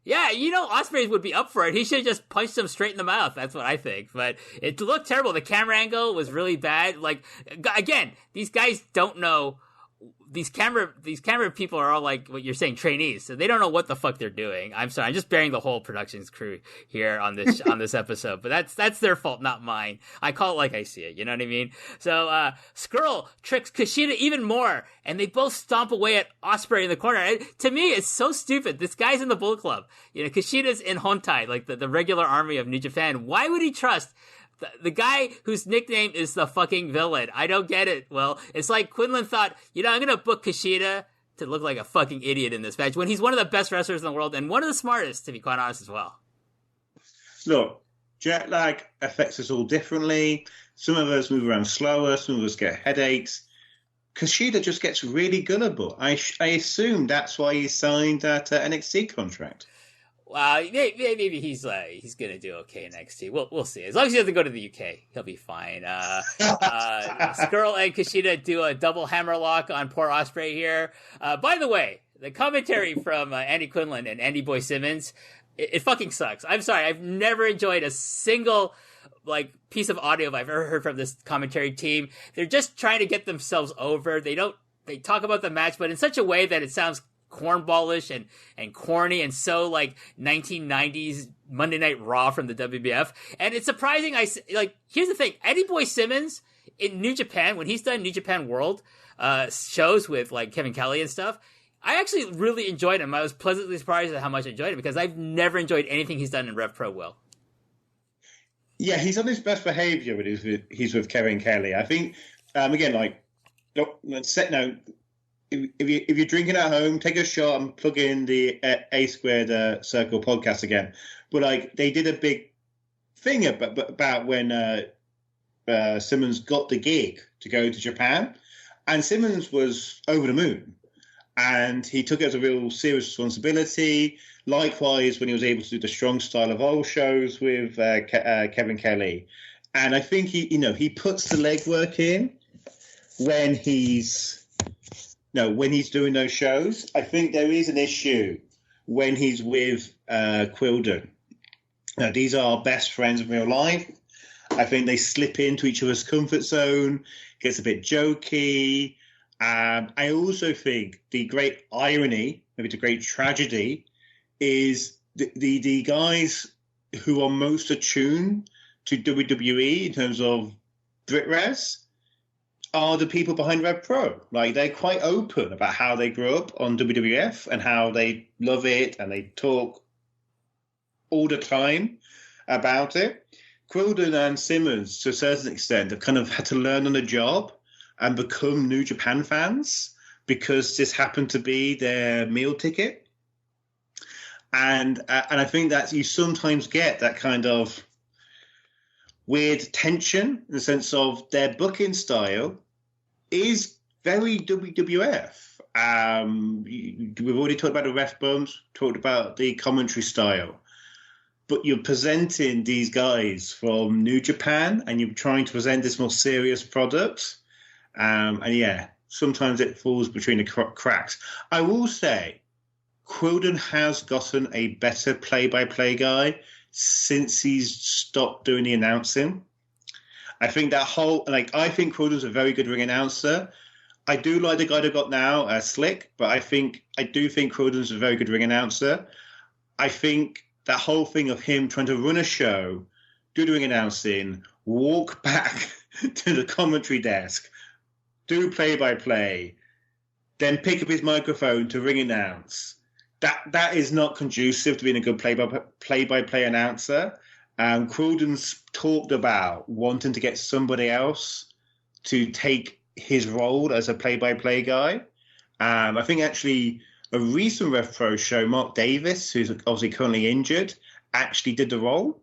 Yeah, Ospreay would be up for it. He should have just punched him straight in the mouth. That's what I think. But it looked terrible. The camera angle was really bad. Again, these guys don't know. These camera people are all like what you're saying, trainees, so they don't know what the fuck they're doing. I'm sorry, I'm just bearing the whole productions crew here on this episode, but that's their fault, not mine. I call it like I see it, you know what I mean? So Scurll tricks Kushida even more, and they both stomp away at Ospreay in the corner. To me, it's so stupid. This guy's in the Bullet Club. Kushida's in Hontai, like the regular army of New Japan. Why would he trust the guy whose nickname is the fucking villain? I don't get it. Well, it's like Quinlan thought, I'm going to book Kushida to look like a fucking idiot in this match when he's one of the best wrestlers in the world and one of the smartest, to be quite honest, as well. Look, jet lag affects us all differently. Some of us move around slower. Some of us get headaches. Kushida just gets really gullible. I assume that's why he signed that NXT contract. Maybe he's gonna do okay in NXT. We'll see. As long as he doesn't go to the UK, he'll be fine. Scurll and Kushida do a double hammerlock on poor Ospreay here. By the way, the commentary from Andy Quinlan and Andy Boy Simmons, it fucking sucks. I'm sorry. I've never enjoyed a single piece of audio I've ever heard from this commentary team. They're just trying to get themselves over. They talk about the match, but in such a way that it sounds cornballish and corny and so 1990s Monday Night Raw from the WWF. And it's surprising. Here's the thing: Eddie Boy Simmons in New Japan, when he's done New Japan World shows with Kevin Kelly and stuff, I actually really enjoyed him. I was pleasantly surprised at how much I enjoyed him, because I've never enjoyed anything he's done in RevPro. Will. Yeah, he's on his best behavior when he's with Kevin Kelly. I think again, if you're drinking at home, take a shot and plug in the A Squared Circle podcast again. But they did a big thing about when Simmons got the gig to go to Japan, and Simmons was over the moon, and he took it as a real serious responsibility. Likewise, when he was able to do the Strong Style of Old shows with Kevin Kelly, and I think he puts the legwork in when he's doing those shows. I think there is an issue when he's with Quilden. Now, these are best friends in real life. I think they slip into each other's comfort zone, gets a bit jokey. I also think the great irony, maybe the great tragedy, is the guys who are most attuned to WWE in terms of BritRes are the people behind RevPro. Like, they're quite open about how they grew up on WWF and how they love it, and they talk all the time about it. Quilden and Simmons, to a certain extent, have kind of had to learn on the job and become New Japan fans because this happened to be their meal ticket. And I think that you sometimes get that kind of weird tension in the sense of their booking style is very WWF. We've already talked about the ref bumps, talked about the commentary style, but you're presenting these guys from New Japan and you're trying to present this more serious product. And yeah, sometimes it falls between the cracks. I will say, Quilden has gotten a better play-by-play guy since he's stopped doing the announcing. I think I think Quilden's a very good ring announcer. I do like the guy they got now, Slick, but I do think Quilden's a very good ring announcer. I think that whole thing of him trying to run a show, do the ring announcing, walk back to the commentary desk, do play-by-play, then pick up his microphone to ring announce. That is not conducive to being a good play-by-play announcer. Quilden's talked about wanting to get somebody else to take his role as a play-by-play guy. I think actually a recent RevPro show, Mark Davis, who's obviously currently injured, actually did the role.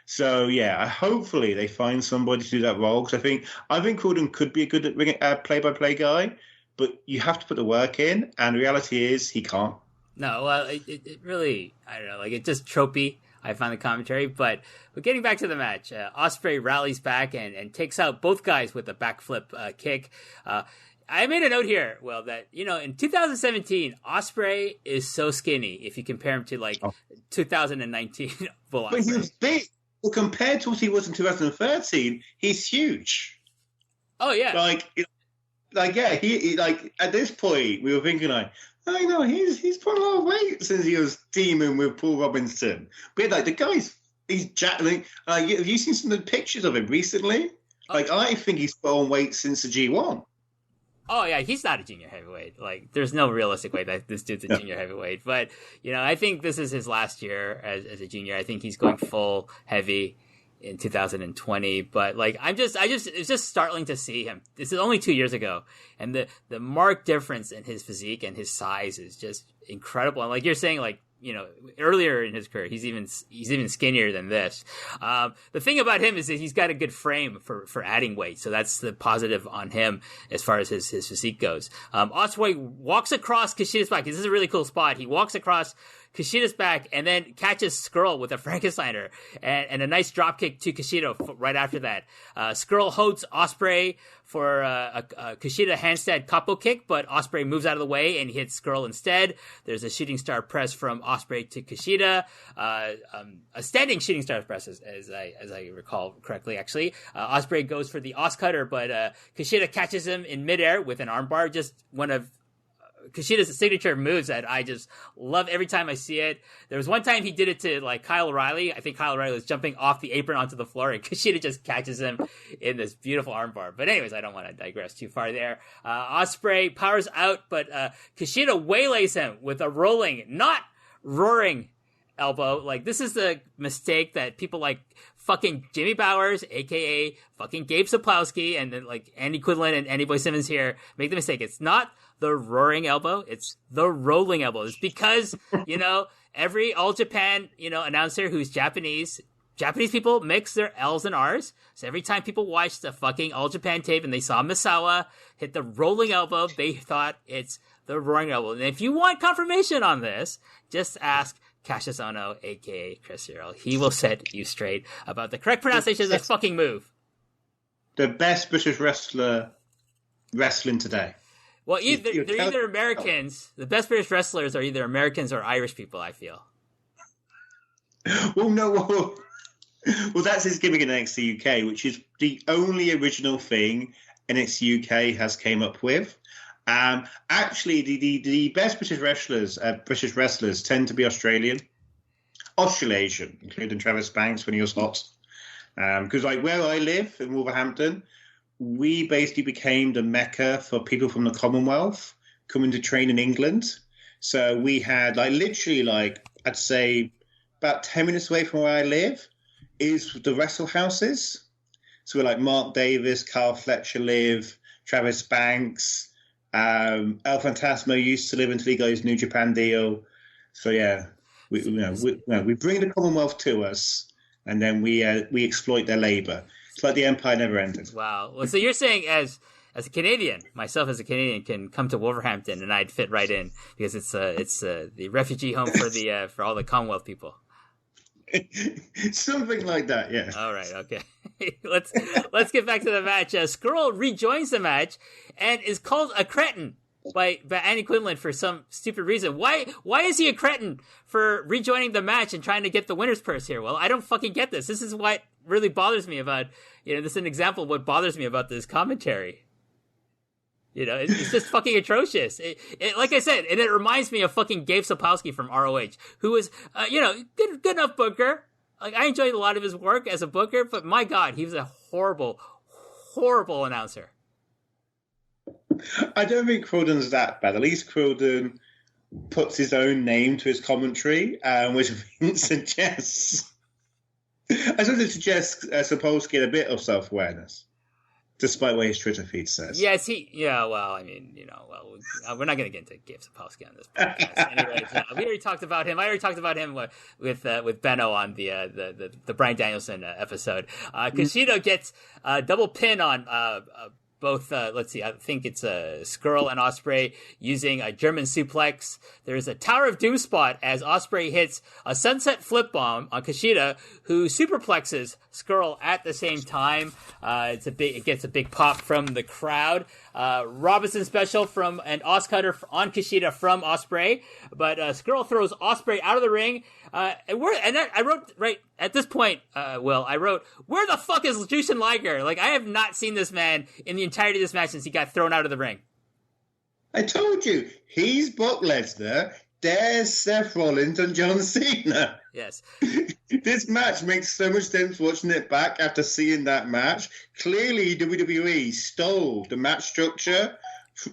So yeah, hopefully they find somebody to do that role, because I think Quilden could be a good play-by-play guy, but you have to put the work in, and the reality is he can't. No, well, it really, I don't know, like, it's just tropey, I find the commentary, but getting back to the match, Ospreay rallies back and takes out both guys with a backflip kick. I made a note here, Will, that, in 2017, Ospreay is so skinny if you compare him to, 2019 Bull Ospreay. But he was big. Well, compared to what he was in 2013, he's huge. Oh, yeah. He at this point, we were thinking, he's put a lot of weight since he was teaming with Paul Robinson. But the guy's, he's jacked. Have you seen some of the pictures of him recently? I think he's put on weight since the G1. Oh, yeah, he's not a junior heavyweight. There's no realistic way that this dude's a junior heavyweight. But, I think this is his last year as a junior. I think he's going full heavy in 2020. But, it's just startling to see him. This is only 2 years ago. And the marked difference in his physique and his size is just incredible. And you're saying, earlier in his career, he's even skinnier than this. The thing about him is that he's got a good frame for adding weight, so that's the positive on him as far as his physique goes. Ospreay walks across Kushida's back. This is a really cool spot. He walks across Kushida's back and then catches Skrull with a Frankensteiner and a nice dropkick to Kushida right after that. Skrull holds Ospreay for a Kushida handstand couple kick, but Ospreay moves out of the way and hits Skrull instead. There's a shooting star press from Ospreay to Kushida, a standing shooting star press as I recall correctly. Actually, Ospreay goes for the Os Cutter, but Kushida catches him in midair with an armbar. Just one of Kushida's signature moves that I just love every time I see it. There was one time he did it to Kyle O'Reilly. I think Kyle O'Reilly was jumping off the apron onto the floor, and Kushida just catches him in this beautiful armbar. But anyways, I don't want to digress too far there. Ospreay powers out, but Kushida waylays him with a rolling, not roaring elbow. This is the mistake that people like fucking Jimmy Bowers, aka fucking Gabe Sapolsky, and then Andy Quinlan and Andy Boy Simmons here make the mistake. It's not the roaring elbow, it's the rolling elbow. It's because, every All Japan, announcer who's Japanese people mix their L's and R's. So every time people watch the fucking All Japan tape and they saw Misawa hit the rolling elbow, they thought it's the roaring elbow. And if you want confirmation on this, just ask Cassius Ono, aka Chris Hero. He will set you straight about the correct pronunciation of this fucking move. The best British wrestler wrestling today. Well, they're either Americans. The best British wrestlers are either Americans or Irish people, I feel. Well, no. Well, that's his gimmick in NXT UK, which is the only original thing NXT UK has came up with. Actually, the best British wrestlers tend to be Australasian, including Travis Banks when he was hot. Because where I live in Wolverhampton, we basically became the mecca for people from the Commonwealth coming to train in England. So we had literally I'd say about 10 minutes away from where I live is the wrestle houses. So we're like Mark Davis, Carl Fletcher live, Travis Banks, El Phantasmo used to live until he got his New Japan deal. So yeah, we bring the Commonwealth to us, and then we exploit their labor. It's like the empire never ended. Wow. Well, so you're saying as a Canadian, myself as a Canadian can come to Wolverhampton and I'd fit right in because it's the refugee home for all the Commonwealth people. Something like that, yeah. All right, okay. let's get back to the match. Skrull rejoins the match and is called a cretin by Andy Quinlan for some stupid reason. Why is he a cretin for rejoining the match and trying to get the winner's purse here? Well, I don't fucking get this. This is what really bothers me about, this is an example of what bothers me about this commentary. It's just fucking atrocious. Like I said, and it reminds me of fucking Gabe Sapolsky from ROH, who was, good enough booker. Like, I enjoyed a lot of his work as a booker, but my God, he was a horrible, horrible announcer. I don't think Quilden's that bad. At least Quilden puts his own name to his commentary, which suggests, Sapolsky a bit of self-awareness. Despite what his Twitter feed says. Yes, we're not going to get into Gabe Sapolsky on this podcast. Anyways, we already talked about him. I already talked about him with Benno on the Bryan Danielson episode. Kushida gets a double pin on both, let's see, I think it's Skrull and Ospreay using a German suplex. There's a Tower of Doom spot as Ospreay hits a sunset flip bomb on Kushida, who superplexes Skrull at the same time. It gets a big pop from the crowd. Robinson special from an Oscutter on Kushida from Ospreay, but Skrull throws Ospreay out of the ring. I wrote right at this point, Will, I wrote, where the fuck is Jushin Liger? Like, I have not seen this man in the entirety of this match since he got thrown out of the ring. I told you, he's Brock Lesnar, there's Seth Rollins and John Cena. Yes. This match makes so much sense watching it back after seeing that match. Clearly, WWE stole the match structure.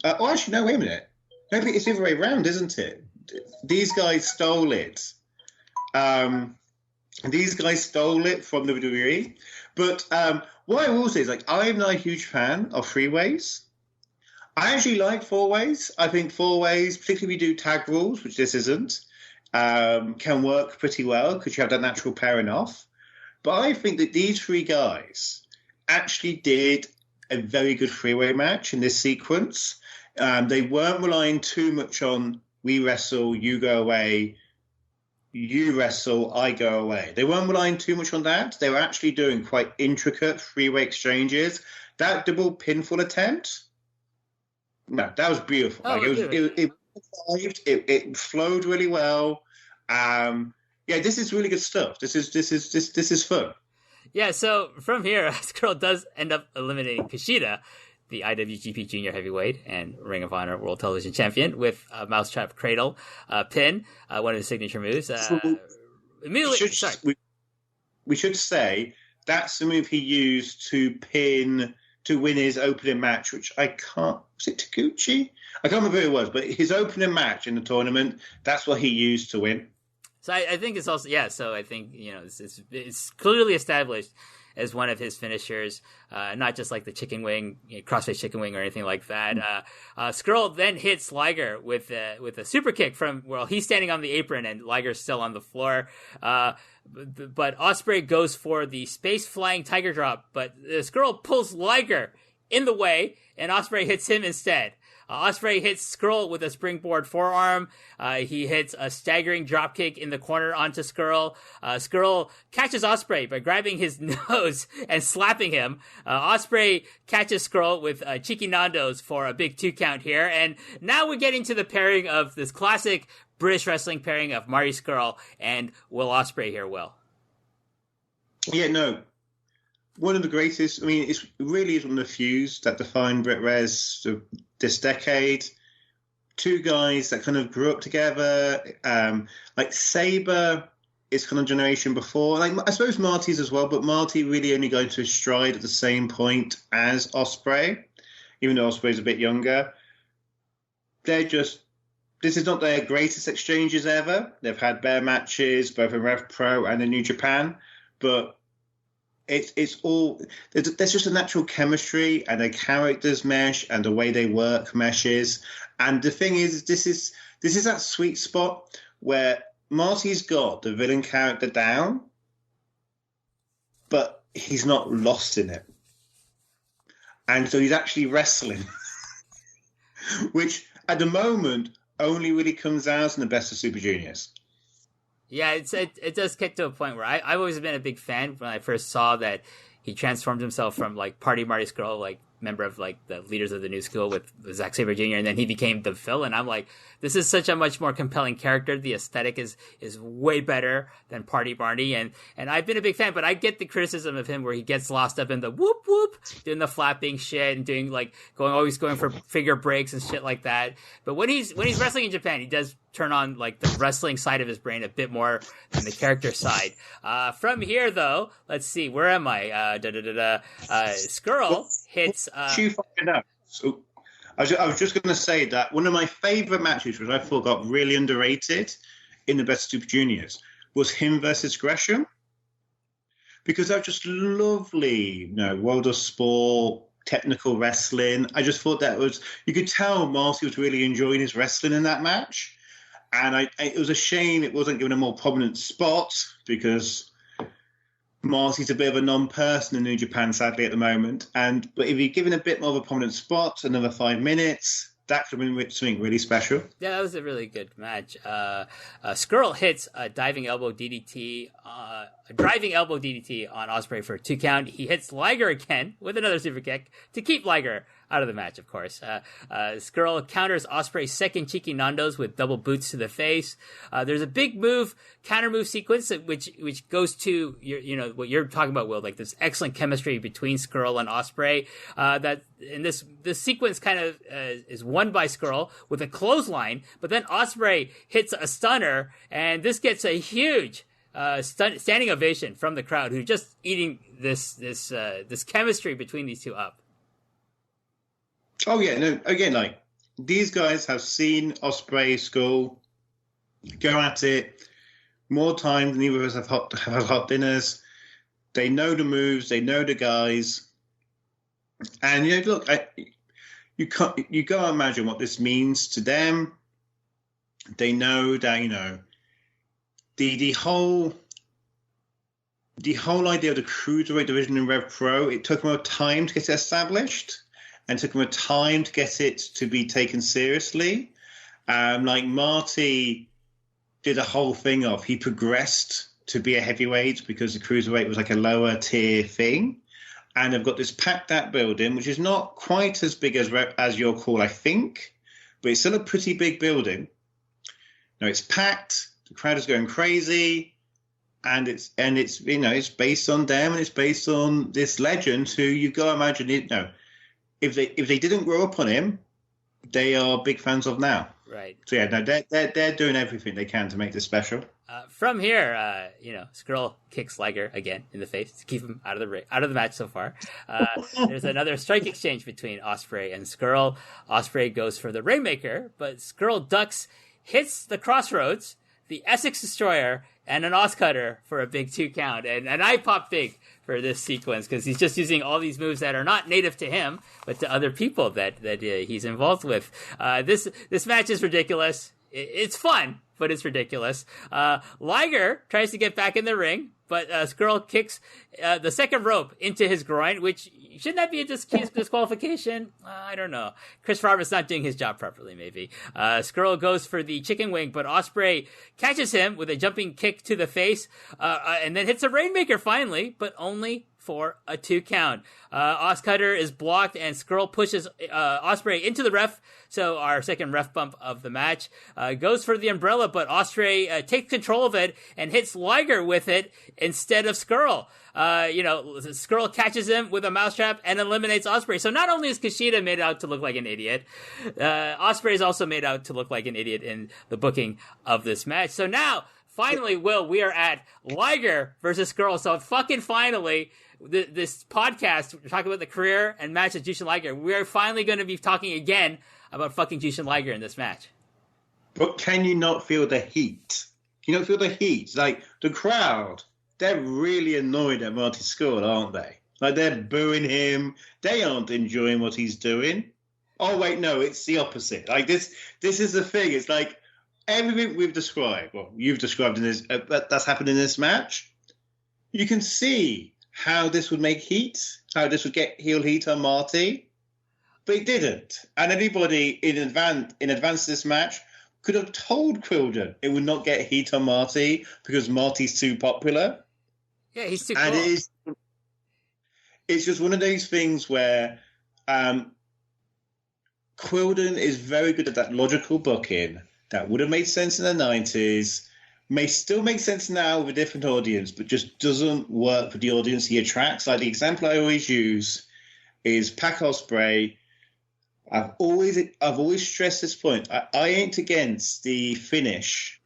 Actually, no, wait a minute. Maybe it's the other way around, isn't it? These guys stole it. These guys stole it from WWE. But what I will say is, I'm not a huge fan of three-ways. I actually like four-ways. I think four-ways, particularly if you do tag rules, which this isn't, can work pretty well because you have that natural pairing off. But I think that these three guys actually did a very good three-way match in this sequence. They weren't relying too much on we wrestle, you go away, you wrestle, I go away. They weren't relying too much on that. They were actually doing quite intricate three-way exchanges. That double pinfall attempt, no, that was beautiful. It flowed really well. This is really good stuff. This is fun. Yeah, so from here, Skrull does end up eliminating Kushida, the IWGP Junior Heavyweight and Ring of Honor World Television Champion, with a Mousetrap Cradle pin, one of his signature moves. We should say that's the move he used to win his opening match, which I can't... Was it Taguchi? I can't remember who it was, but his opening match in the tournament, that's what he used to win. So I think it's also... Yeah, so I think, it's clearly established as one of his finishers, not just like the chicken wing, crossface chicken wing or anything like that. Skrull then hits Liger with a super kick he's standing on the apron and Liger's still on the floor. But Ospreay goes for the space flying tiger drop, but Skrull pulls Liger in the way and Ospreay hits him instead. Ospreay hits Skrull with a springboard forearm. He hits a staggering dropkick in the corner onto Skrull. Skrull catches Ospreay by grabbing his nose and slapping him. Ospreay catches Skrull with cheeky Nando's for a big 2 count here. And now we're getting to the pairing of this classic British wrestling pairing of Marty Skrull and Will Ospreay here, Will. Yeah, no. One of the greatest, it really is one of the feuds that define Brit Res this decade. Two guys that kind of grew up together. Sabre its kind of generation before. Like I suppose Marty's as well, but Marty really only going to his stride at the same point as Ospreay, even though Ospreay's a bit younger. This is not their greatest exchanges ever. They've had better matches, both in RevPro and in New Japan, but it's all there's just a natural chemistry and their characters mesh and the way they work meshes. And the thing is, this is that sweet spot where Marty's got the villain character down, but he's not lost in it. And so he's actually wrestling, which at the moment only really comes out in the Best of Super Juniors. Yeah, it does get to a point where I've always been a big fan when I first saw that he transformed himself from like Party Marty Scurll, like member of like the leaders of the new school with Zack Sabre Jr., and then he became the villain. I'm like, this is such a much more compelling character. The aesthetic is way better than Party Marty, and I've been a big fan, but I get the criticism of him where he gets lost up in the whoop whoop, doing the flapping shit and doing like always going for figure breaks and shit like that. But when he's wrestling in Japan, he does turn on like the wrestling side of his brain a bit more than the character side. From here though, let's see, where am I? Scurll hits. You find out. So I was just going to say that one of my favourite matches, which I thought got really underrated in the Best of Super Juniors, was him versus Gresham, because that was just lovely, world of sport, technical wrestling. I just thought you could tell Marty was really enjoying his wrestling in that match. And it was a shame it wasn't given a more prominent spot, because Marty's a bit of a non-person in New Japan, sadly, at the moment. But if you're given a bit more of a prominent spot, another 5 minutes, that could have been something really special. Yeah, that was a really good match. Scurll hits a driving elbow DDT on Ospreay for a 2 count. He hits Liger again with another super kick to keep Liger out of the match, of course. Scurll counters Ospreay's second cheeky Nandos with double boots to the face. There's a big counter move sequence which goes to what you're talking about, Will, like this excellent chemistry between Scurll and Ospreay. This sequence kind of is won by Scurll with a clothesline, but then Ospreay hits a stunner, and this gets a huge standing ovation from the crowd, who just eating this chemistry between these two up. Oh yeah, no. Again, like these guys have seen Ospreay Scurll go at it more times than either of us have hot dinners. They know the moves, they know the guys, and look, you can't imagine what this means to them. They know that the whole idea of the cruiserweight division in RevPro, it took them a time to get it established. And took him a time to get it to be taken seriously. Like Marty did a whole thing of, he progressed to be a heavyweight because the cruiserweight was like a lower tier thing. And they've got this packed out building, which is not quite as big as your call, I think, but it's still a pretty big building. Now it's packed, the crowd is going crazy, and it's it's based on them, and it's based on this legend who you go imagine if they didn't grow up on him, they are big fans of now. Right. So yeah, no, they're doing everything they can to make this special. From here, Scurll kicks Liger again in the face to keep him out of the match so far. There's another strike exchange between Ospreay and Scurll. Ospreay goes for the Rainmaker, but Scurll ducks, hits the Crossroads, the Essex Destroyer, and an Oscutter for a big 2 count. And I pop big for this sequence because he's just using all these moves that are not native to him, but to other people that he's involved with. This match is ridiculous. It's fun, but it's ridiculous. Liger tries to get back in the ring, but Scurll kicks the second rope into his groin, which shouldn't that be a disqualification? I don't know. Chris Roberts not doing his job properly, maybe. Scurll goes for the chicken wing, but Ospreay catches him with a jumping kick to the face, and then hits a Rainmaker finally, but only for a 2 count. Oscutter is blocked, and Scurll pushes Ospreay into the ref. So our second ref bump of the match goes for the umbrella, but Ospreay takes control of it and hits Liger with it instead of Scurll. Scurll catches him with a mousetrap and eliminates Ospreay. So not only is Kushida made out to look like an idiot, Ospreay is also made out to look like an idiot in the booking of this match. So now, finally, Will, we are at Liger versus Skrull. So fucking finally, this podcast, we're talking about the career and match of Jushin Liger. We're finally going to be talking again about fucking Jushin Liger in this match. But can you not feel the heat? Can you not feel the heat? Like, the crowd, they're really annoyed at Marty Scurll, aren't they? Like, they're booing him. They aren't enjoying what he's doing. Oh, wait, no, it's the opposite. Like, this is the thing. It's like everything we've described, well, you've described in this, that's happened in this match. You can see how this would make heat, how this would get heel heat on Marty. But it didn't. And anybody in advance of this match could have told Quildan it would not get heat on Marty because Marty's too popular. Yeah, he's too cool. And it's just one of those things where Quildan is very good at that logical booking that would have made sense in the 90s, may still make sense now with a different audience, but just doesn't work for the audience he attracts. Like the example I always use is Pac Ospreay. I've always stressed this point. I ain't against the finish.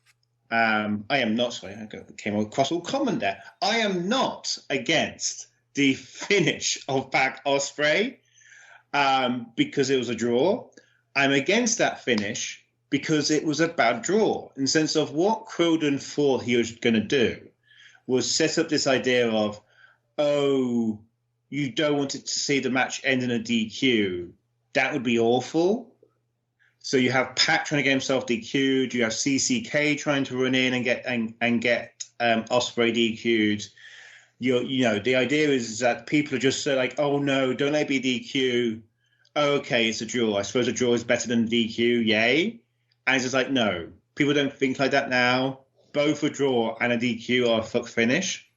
I am not. Sorry, I came across all common there. I am not against the finish of Pac Ospreay because it was a draw. I'm against that finish because it was a bad draw. In the sense of what Quildan thought he was going to do was set up this idea of, oh, you don't want it to see the match end in a DQ. That would be awful. So you have Pac trying to get himself DQ'd. You have CCK trying to run in and get Ospreay DQ'd. You know, the idea is that people are just so like, oh no, don't let it be DQ. Oh, okay, it's a draw. I suppose a draw is better than DQ. Yay! And it's just like, no, people don't think like that now. Both a draw and a DQ are a fuck finish.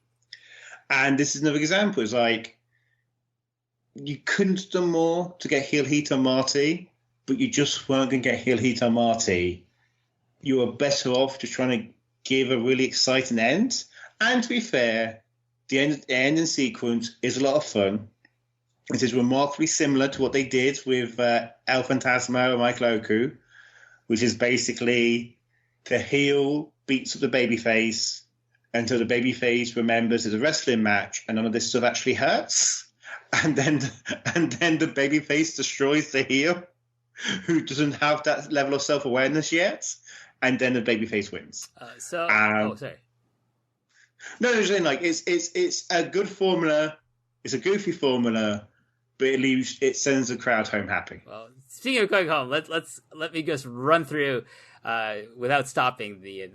And this is another example. It's like, you couldn't have done more to get heel heat on Marty, but you just weren't going to get heel heat on Marty. You were better off just trying to give a really exciting end. And to be fair, the ending sequence is a lot of fun. It is remarkably similar to what they did with El Fantasma and Michael Oku, which is basically the heel beats up the babyface until the babyface remembers it's a wrestling match and none of this stuff actually hurts. And then the babyface destroys the heel, who doesn't have that level of self-awareness yet, and then the babyface wins. Sorry. No, I'm saying like it's a good formula. It's a goofy formula, but it sends the crowd home happy. Well, speaking of going home, let me just run through without stopping the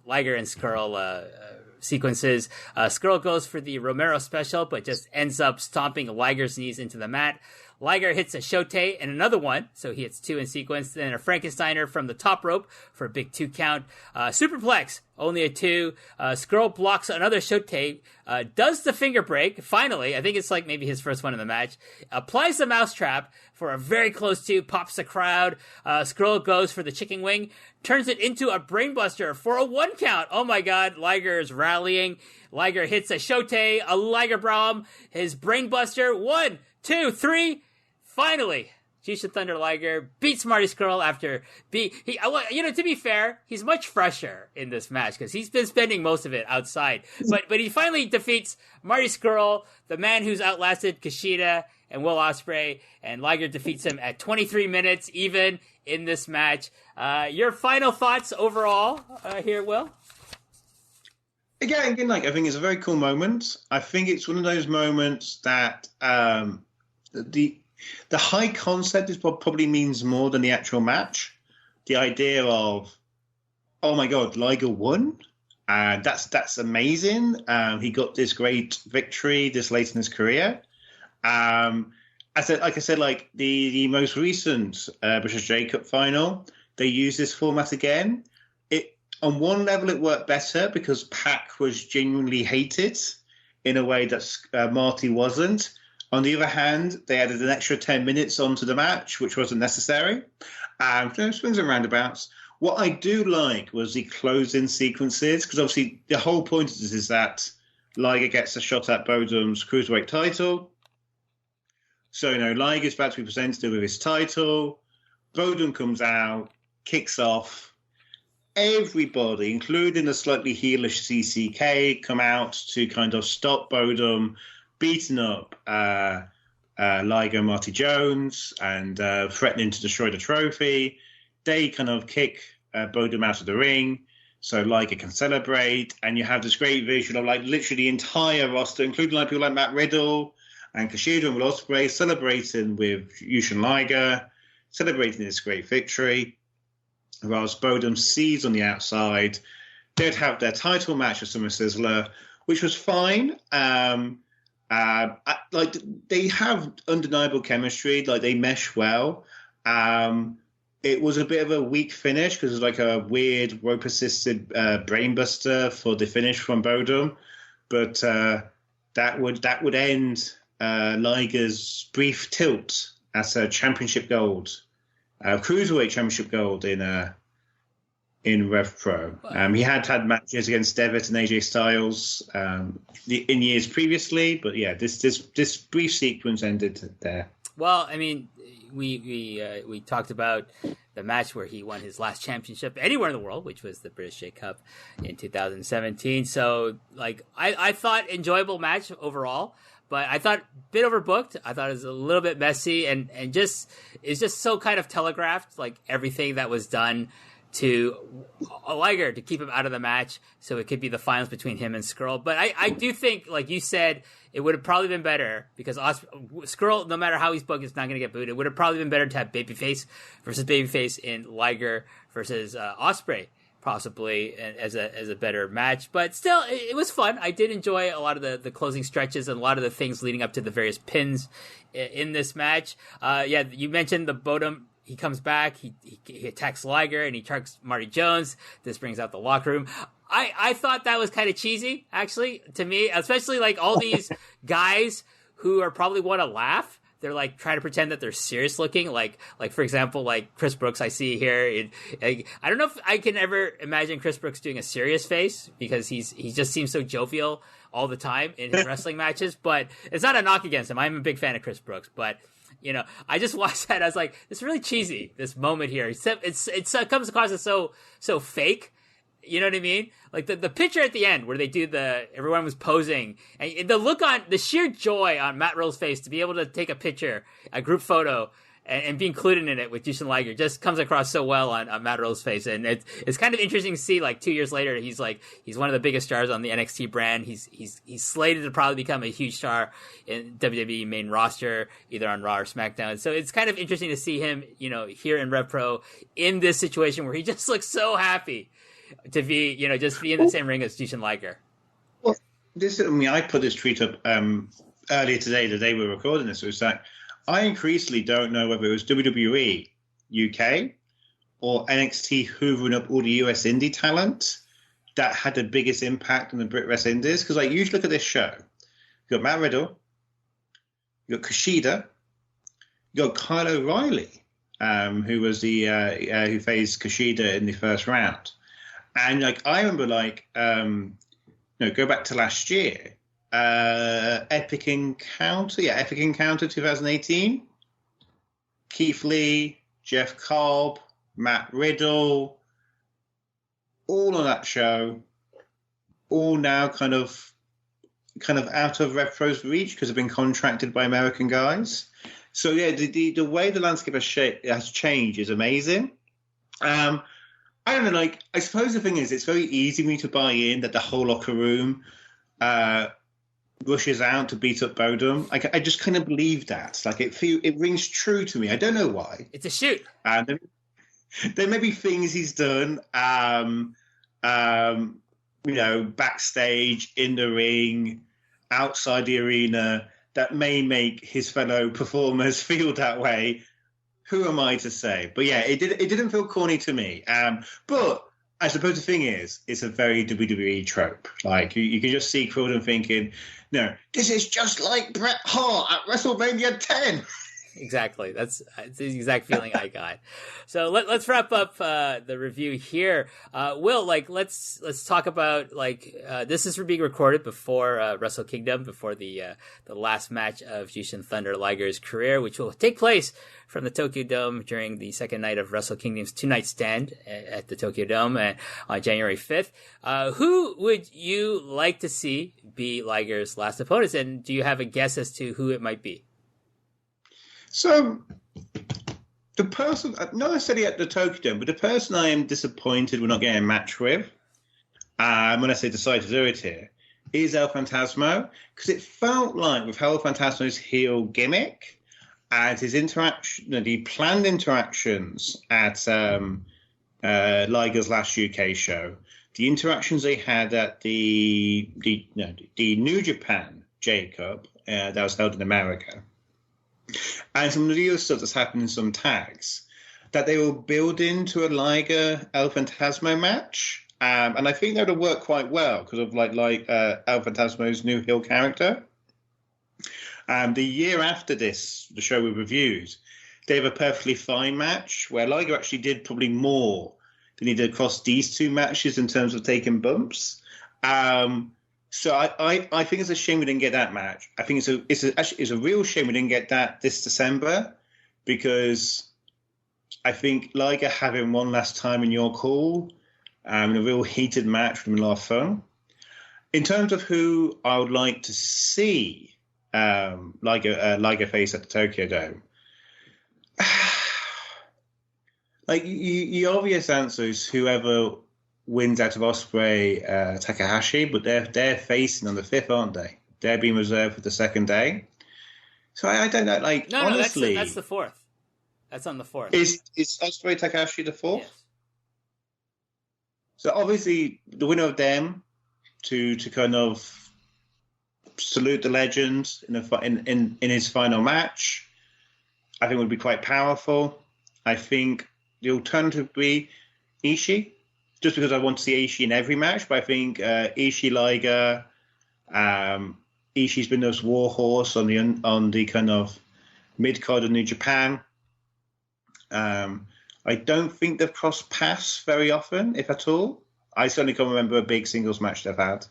Liger and Skrull sequences. Skrull goes for the Romero special, but just ends up stomping Liger's knees into the mat. Liger hits a Shote and another one, so he hits two in sequence. Then a Frankensteiner from the top rope for a big 2 count. Superplex, only a 2. Skrull blocks another Shote, does the finger break, finally. I think it's like maybe his first one in the match. Applies the mousetrap for a very close 2, pops the crowd. Skrull goes for the chicken wing, turns it into a brainbuster for a 1 count. Oh my god, Liger is rallying. Liger hits a Shote, a Liger Braum, his brainbuster. 1, 2, 3. Finally, Jushin Thunder Liger beats Marty Scurll after to be fair, he's much fresher in this match because he's been spending most of it outside. But he finally defeats Marty Scurll, the man who's outlasted Kushida and Will Ospreay, and Liger defeats him at 23 minutes even in this match. Your final thoughts overall here, Will? Again, like I think it's a very cool moment. I think it's one of those moments that the high concept is what probably means more than the actual match. The idea of, oh my god, Liger won, and that's amazing. He got this great victory this late in his career. I said, the most recent British J Cup final, they used this format again. On one level, it worked better because Pac was genuinely hated in a way that Marty wasn't. On the other hand, they added an extra 10 minutes onto the match, which wasn't necessary. Swings and roundabouts. What I do like was the closing sequences, because obviously the whole point of this is that Liger gets a shot at Bodum's Cruiserweight title. So, Liger's about to be presented with his title. Bodum comes out, kicks off. everybody, including the slightly heelish CCK, come out to kind of stop Bodum beating up Liger and Marty Jones and threatening to destroy the trophy. They kind of kick Bodum out of the ring so Liger can celebrate. And you have this great visual of like literally the entire roster, including like people like Matt Riddle and Kushida and Will Ospreay celebrating with Jushin Liger, celebrating this great victory. Whilst Bodum sees on the outside, they'd have their title match with Summer Sizzler, which was fine. Like they have undeniable chemistry, like they mesh well. It was a bit of a weak finish because it was like a weird rope-assisted brainbuster for the finish from Bodum, but that would end Liger's brief tilt as a championship gold, cruiserweight championship gold in RevPro. He had matches against Devitt and AJ Styles in years previously, but yeah, this brief sequence ended there. Well, I mean, we talked about the match where he won his last championship anywhere in the world, which was the British J Cup in 2017. So, like, I thought enjoyable match overall, but I thought a bit overbooked. I thought it was a little bit messy and it's just so kind of telegraphed, like everything that was done to Liger to keep him out of the match, so it could be the finals between him and Skrull. But I do think, like you said, it would have probably been better because Skrull, no matter how he's booked, is not going to get booed. It would have probably been better to have babyface versus babyface in Liger versus Ospreay, possibly as a better match. But still, it was fun. I did enjoy a lot of the closing stretches and a lot of the things leading up to the various pins in this match. Yeah, you mentioned the Bodum. He comes back, he attacks Liger, and he targets Marty Jones. This brings out the locker room. I thought that was kind of cheesy, actually, to me, especially like all these guys who are probably want to laugh. They're like trying to pretend that they're serious looking. Like for example, like Chris Brooks, I see here. I don't know if I can ever imagine Chris Brooks doing a serious face because he just seems so jovial all the time in his wrestling matches. But it's not a knock against him. I'm a big fan of Chris Brooks, but you know, I just watched that. I was like, it's really cheesy, this moment here. It comes across as so fake. You know what I mean? Like the picture at the end where they do everyone was posing, and the look on the sheer joy on Matt Riddle's face to be able to take a picture, a group photo, and be included in it with Jushin Liger just comes across so well on Matt Riddle's face. And it's kind of interesting to see, like 2 years later, he's one of the biggest stars on the NXT brand. He's slated to probably become a huge star in WWE main roster, either on Raw or SmackDown. So it's kind of interesting to see him, you know, here in RevPro in this situation where he just looks so happy to be, you know, just be in the same ring as Jushin Liger. Well, I put this tweet up earlier today, the day we were recording this. It was like, I increasingly don't know whether it was WWE UK or NXT hoovering up all the US indie talent that had the biggest impact on the Brit West Indies. Because like, you look at this show, you got Matt Riddle, you got Kushida, you got Kyle O'Reilly, who was the who faced Kushida in the first round, and like I remember, like go back to last year. Epic Encounter 2018. Keith Lee, Jeff Cobb, Matt Riddle, all on that show, all now kind of out of RevPro's reach because they've been contracted by American guys. So yeah, the way the landscape has changed is amazing. I don't know, like I suppose the thing is, it's very easy for me to buy in that the whole locker room rushes out to beat up Bodum. I just kind of believe that. Like it rings true to me. I don't know why. It's a shoot. There may be things he's done, backstage, in the ring, outside the arena, that may make his fellow performers feel that way. Who am I to say? But yeah, it didn't feel corny to me. But I suppose the thing is, it's a very WWE trope. Like you can just see Crawdon thinking, "No, this is just like Bret Hart at WrestleMania 10." exactly. That's the exact feeling I got. So let's wrap up the review here. Will, let's talk about this is being recorded before Wrestle Kingdom, before the last match of Jushin Thunder Liger's career, which will take place from the Tokyo Dome during the second night of Wrestle Kingdom's 2-night stand at the Tokyo Dome on January 5th. Who would you like to see be Liger's last opponents, and do you have a guess as to who it might be? So, the person, not necessarily at the Tokyo Dome, but the person I am disappointed we're not getting a match with, unless they decide to do it here, is El Phantasmo, because it felt like with El Phantasmo's heel gimmick and his interaction, the planned interactions at Liger's last UK show, the interactions they had at the New Japan J-Cup that was held in America, and some of the other stuff that's happened in some tags, that they will build into a Liger El Phantasmo match, and I think that would work quite well because of El Phantasmo's new heel character. The year after this, the show we reviewed, they have a perfectly fine match where Liger actually did probably more than he did across these two matches in terms of taking bumps. So I think it's a shame we didn't get that match. I think it's a real shame we didn't get that this December, because I think Liger having one last time in your call, in a real heated match would have been a lot of fun. In terms of who I would like to see Liger face at the Tokyo Dome, the obvious answer is whoever wins out of Ospreay, Takahashi, but they're facing on the 5th, aren't they? They're being reserved for the second day. So I don't know. Honestly, that's the 4th. That's on the 4th. Is Ospreay Takahashi the 4th? Yes. So obviously the winner of them to kind of salute the legend in his final match, I think would be quite powerful. I think the alternative would be Ishii, just because I want to see Ishii in every match. But I think Ishii Liger, Ishii's been this warhorse on the kind of mid card of New Japan. I don't think they've crossed paths very often, if at all. I certainly can't remember a big singles match they've had.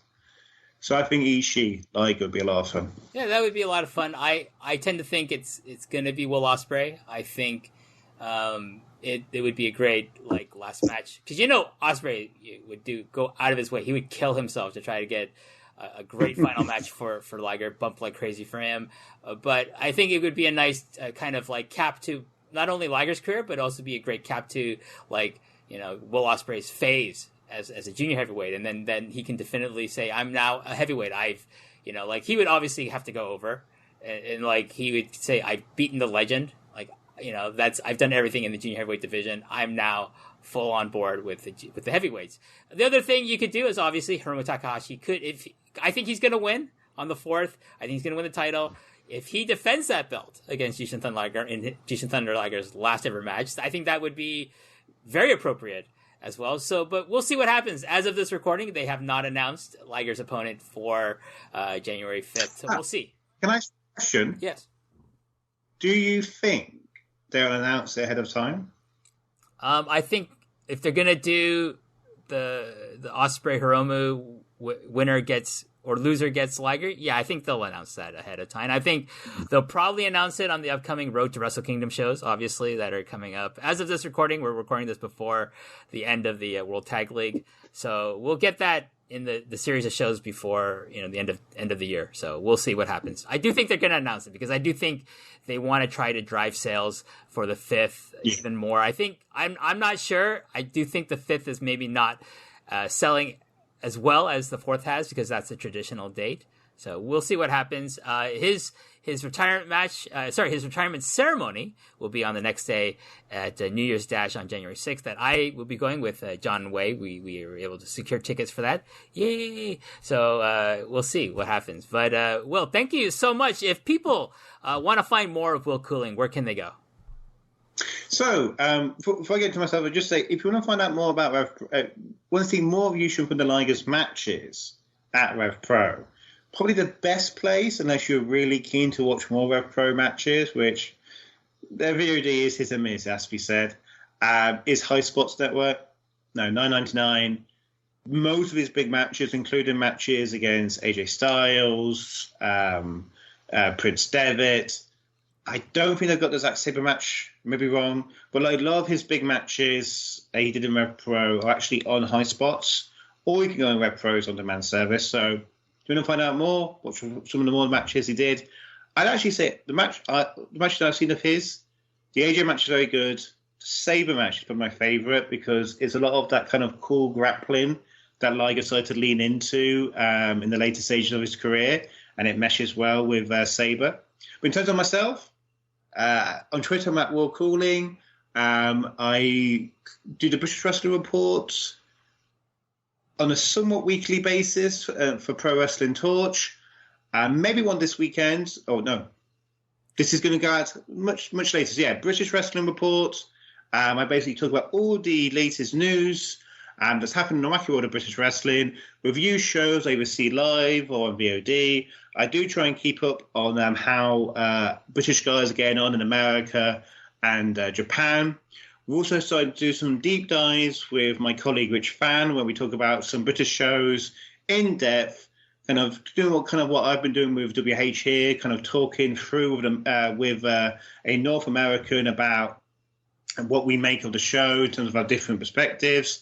So I think Ishii Liger would be a lot of fun. Yeah, that would be a lot of fun. I tend to think it's going to be Will Ospreay. I think it would be a great last match, because Ospreay would go out of his way. He would kill himself to try to get a great final match for Liger, bump like crazy for him. But I think it would be a nice kind of cap to not only Liger's career, but also be a great cap to Will Ospreay's phase as a junior heavyweight, and then he can definitively say, I'm now a heavyweight. He would obviously have to go over, and he would say, I've beaten the legend. I've done everything in the junior heavyweight division. I'm now full on board with the heavyweights. The other thing you could do is obviously Hiromu Takahashi I think he's going to win on the 4th. I think he's going to win the title. If he defends that belt against Jushin Thunder Liger in Jushin Thunder Liger's last ever match, I think that would be very appropriate as well. So, but we'll see what happens. As of this recording, they have not announced Liger's opponent for January 5th. So we'll see. Can I ask a question? Yes. Do you think they'll announce it ahead of time? I think if they're going to do the Ospreay Hiromu winner gets or loser gets Liger, yeah, I think they'll announce that ahead of time. I think they'll probably announce it on the upcoming Road to Wrestle Kingdom shows, obviously, that are coming up. As of this recording, we're recording this before the end of the World Tag League, so we'll get that in the series of shows before the end of the year. So we'll see what happens. I do think they're going to announce it, because I do think they want to try to drive sales for the 5th even more. I think I'm not sure. I do think the 5th is maybe not selling as well as the 4th has, because that's a traditional date. So we'll see what happens. His retirement match, his retirement ceremony will be on the next day at New Year's Dash on January 6th. That I will be going with John Way. We were able to secure tickets for that. Yay! So we'll see what happens. But Will, thank you so much. If people want to find more of Will Cooling, where can they go? So, before I get to myself, I'll just say, if you want to find out more about want to see more of Jushin Thunder Liger's matches at RevPro, probably the best place, unless you're really keen to watch more RevPro matches, which their VOD is hit and miss, as we said. Is High Spots Network? No, $9.99. Most of his big matches, including matches against AJ Styles, Prince Devitt. I don't think they've got the Zack Sabre match. Maybe wrong, but a lot of his big matches he did in RevPro are actually on High Spots, or you can go on RevPro's on-demand service. So, do you want to find out more? Watch some of the more matches he did. I'd actually say the match that I've seen of his, the AJ match is very good. The Sabre match is probably my favourite because it's a lot of that kind of cool grappling that Liger started to lean into in the later stages of his career, and it meshes well with Sabre. But in terms of myself, on Twitter, I'm at World Cooling. I do the British Wrestling Report on a somewhat weekly basis for Pro Wrestling Torch. Maybe one this weekend. Oh, no. This is going to go out much later. So, yeah, British Wrestling Report. I basically talk about all the latest news that's happened in the wacky world of British wrestling. Review shows I either see live or on VOD. I do try and keep up on how British guys are getting on in America and Japan. We also started to do some deep dives with my colleague Rich Fan, where we talk about some British shows in depth, kind of doing what I've been doing with WH here, kind of talking through with a North American about what we make of the show in terms of our different perspectives.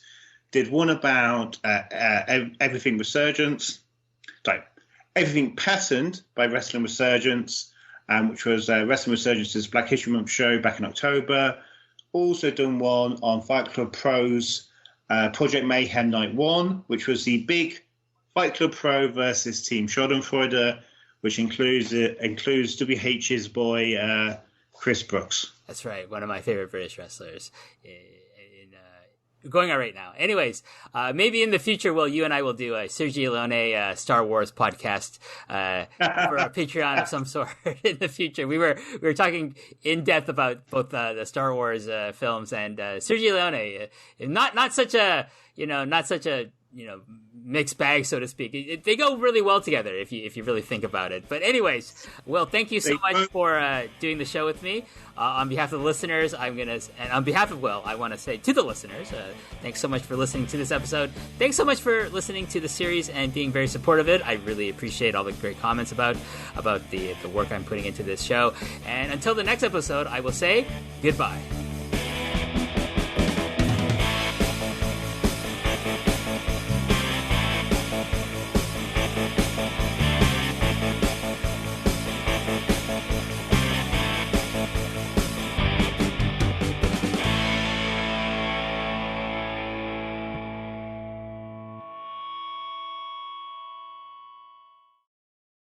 Did one about Everything Resurgence. Sorry, Everything Patterned by Wrestling Resurgence, which was Wrestling Resurgence's Black History Month show back in October. Also done one on Fight Club Pro's Project Mayhem Night 1, which was the big Fight Club Pro versus Team Schadenfreude, which includes WH's boy Chris Brooks. That's right, one of my favorite British wrestlers. Going on right now. Anyways, maybe in the future, you and I will do a Sergio Leone Star Wars podcast for a Patreon of some sort in the future. We were talking in depth about both the Star Wars films and Sergio Leone. Not such a mixed bag, so to speak. They go really well together if you really think about it. But anyways, Will, thank you so much for doing the show with me. On behalf of the listeners, and on behalf of Will, I want to say to the listeners, thanks so much for listening to this episode. Thanks so much for listening to the series and being very supportive of it. I really appreciate all the great comments about the work I'm putting into this show. And until the next episode, I will say goodbye.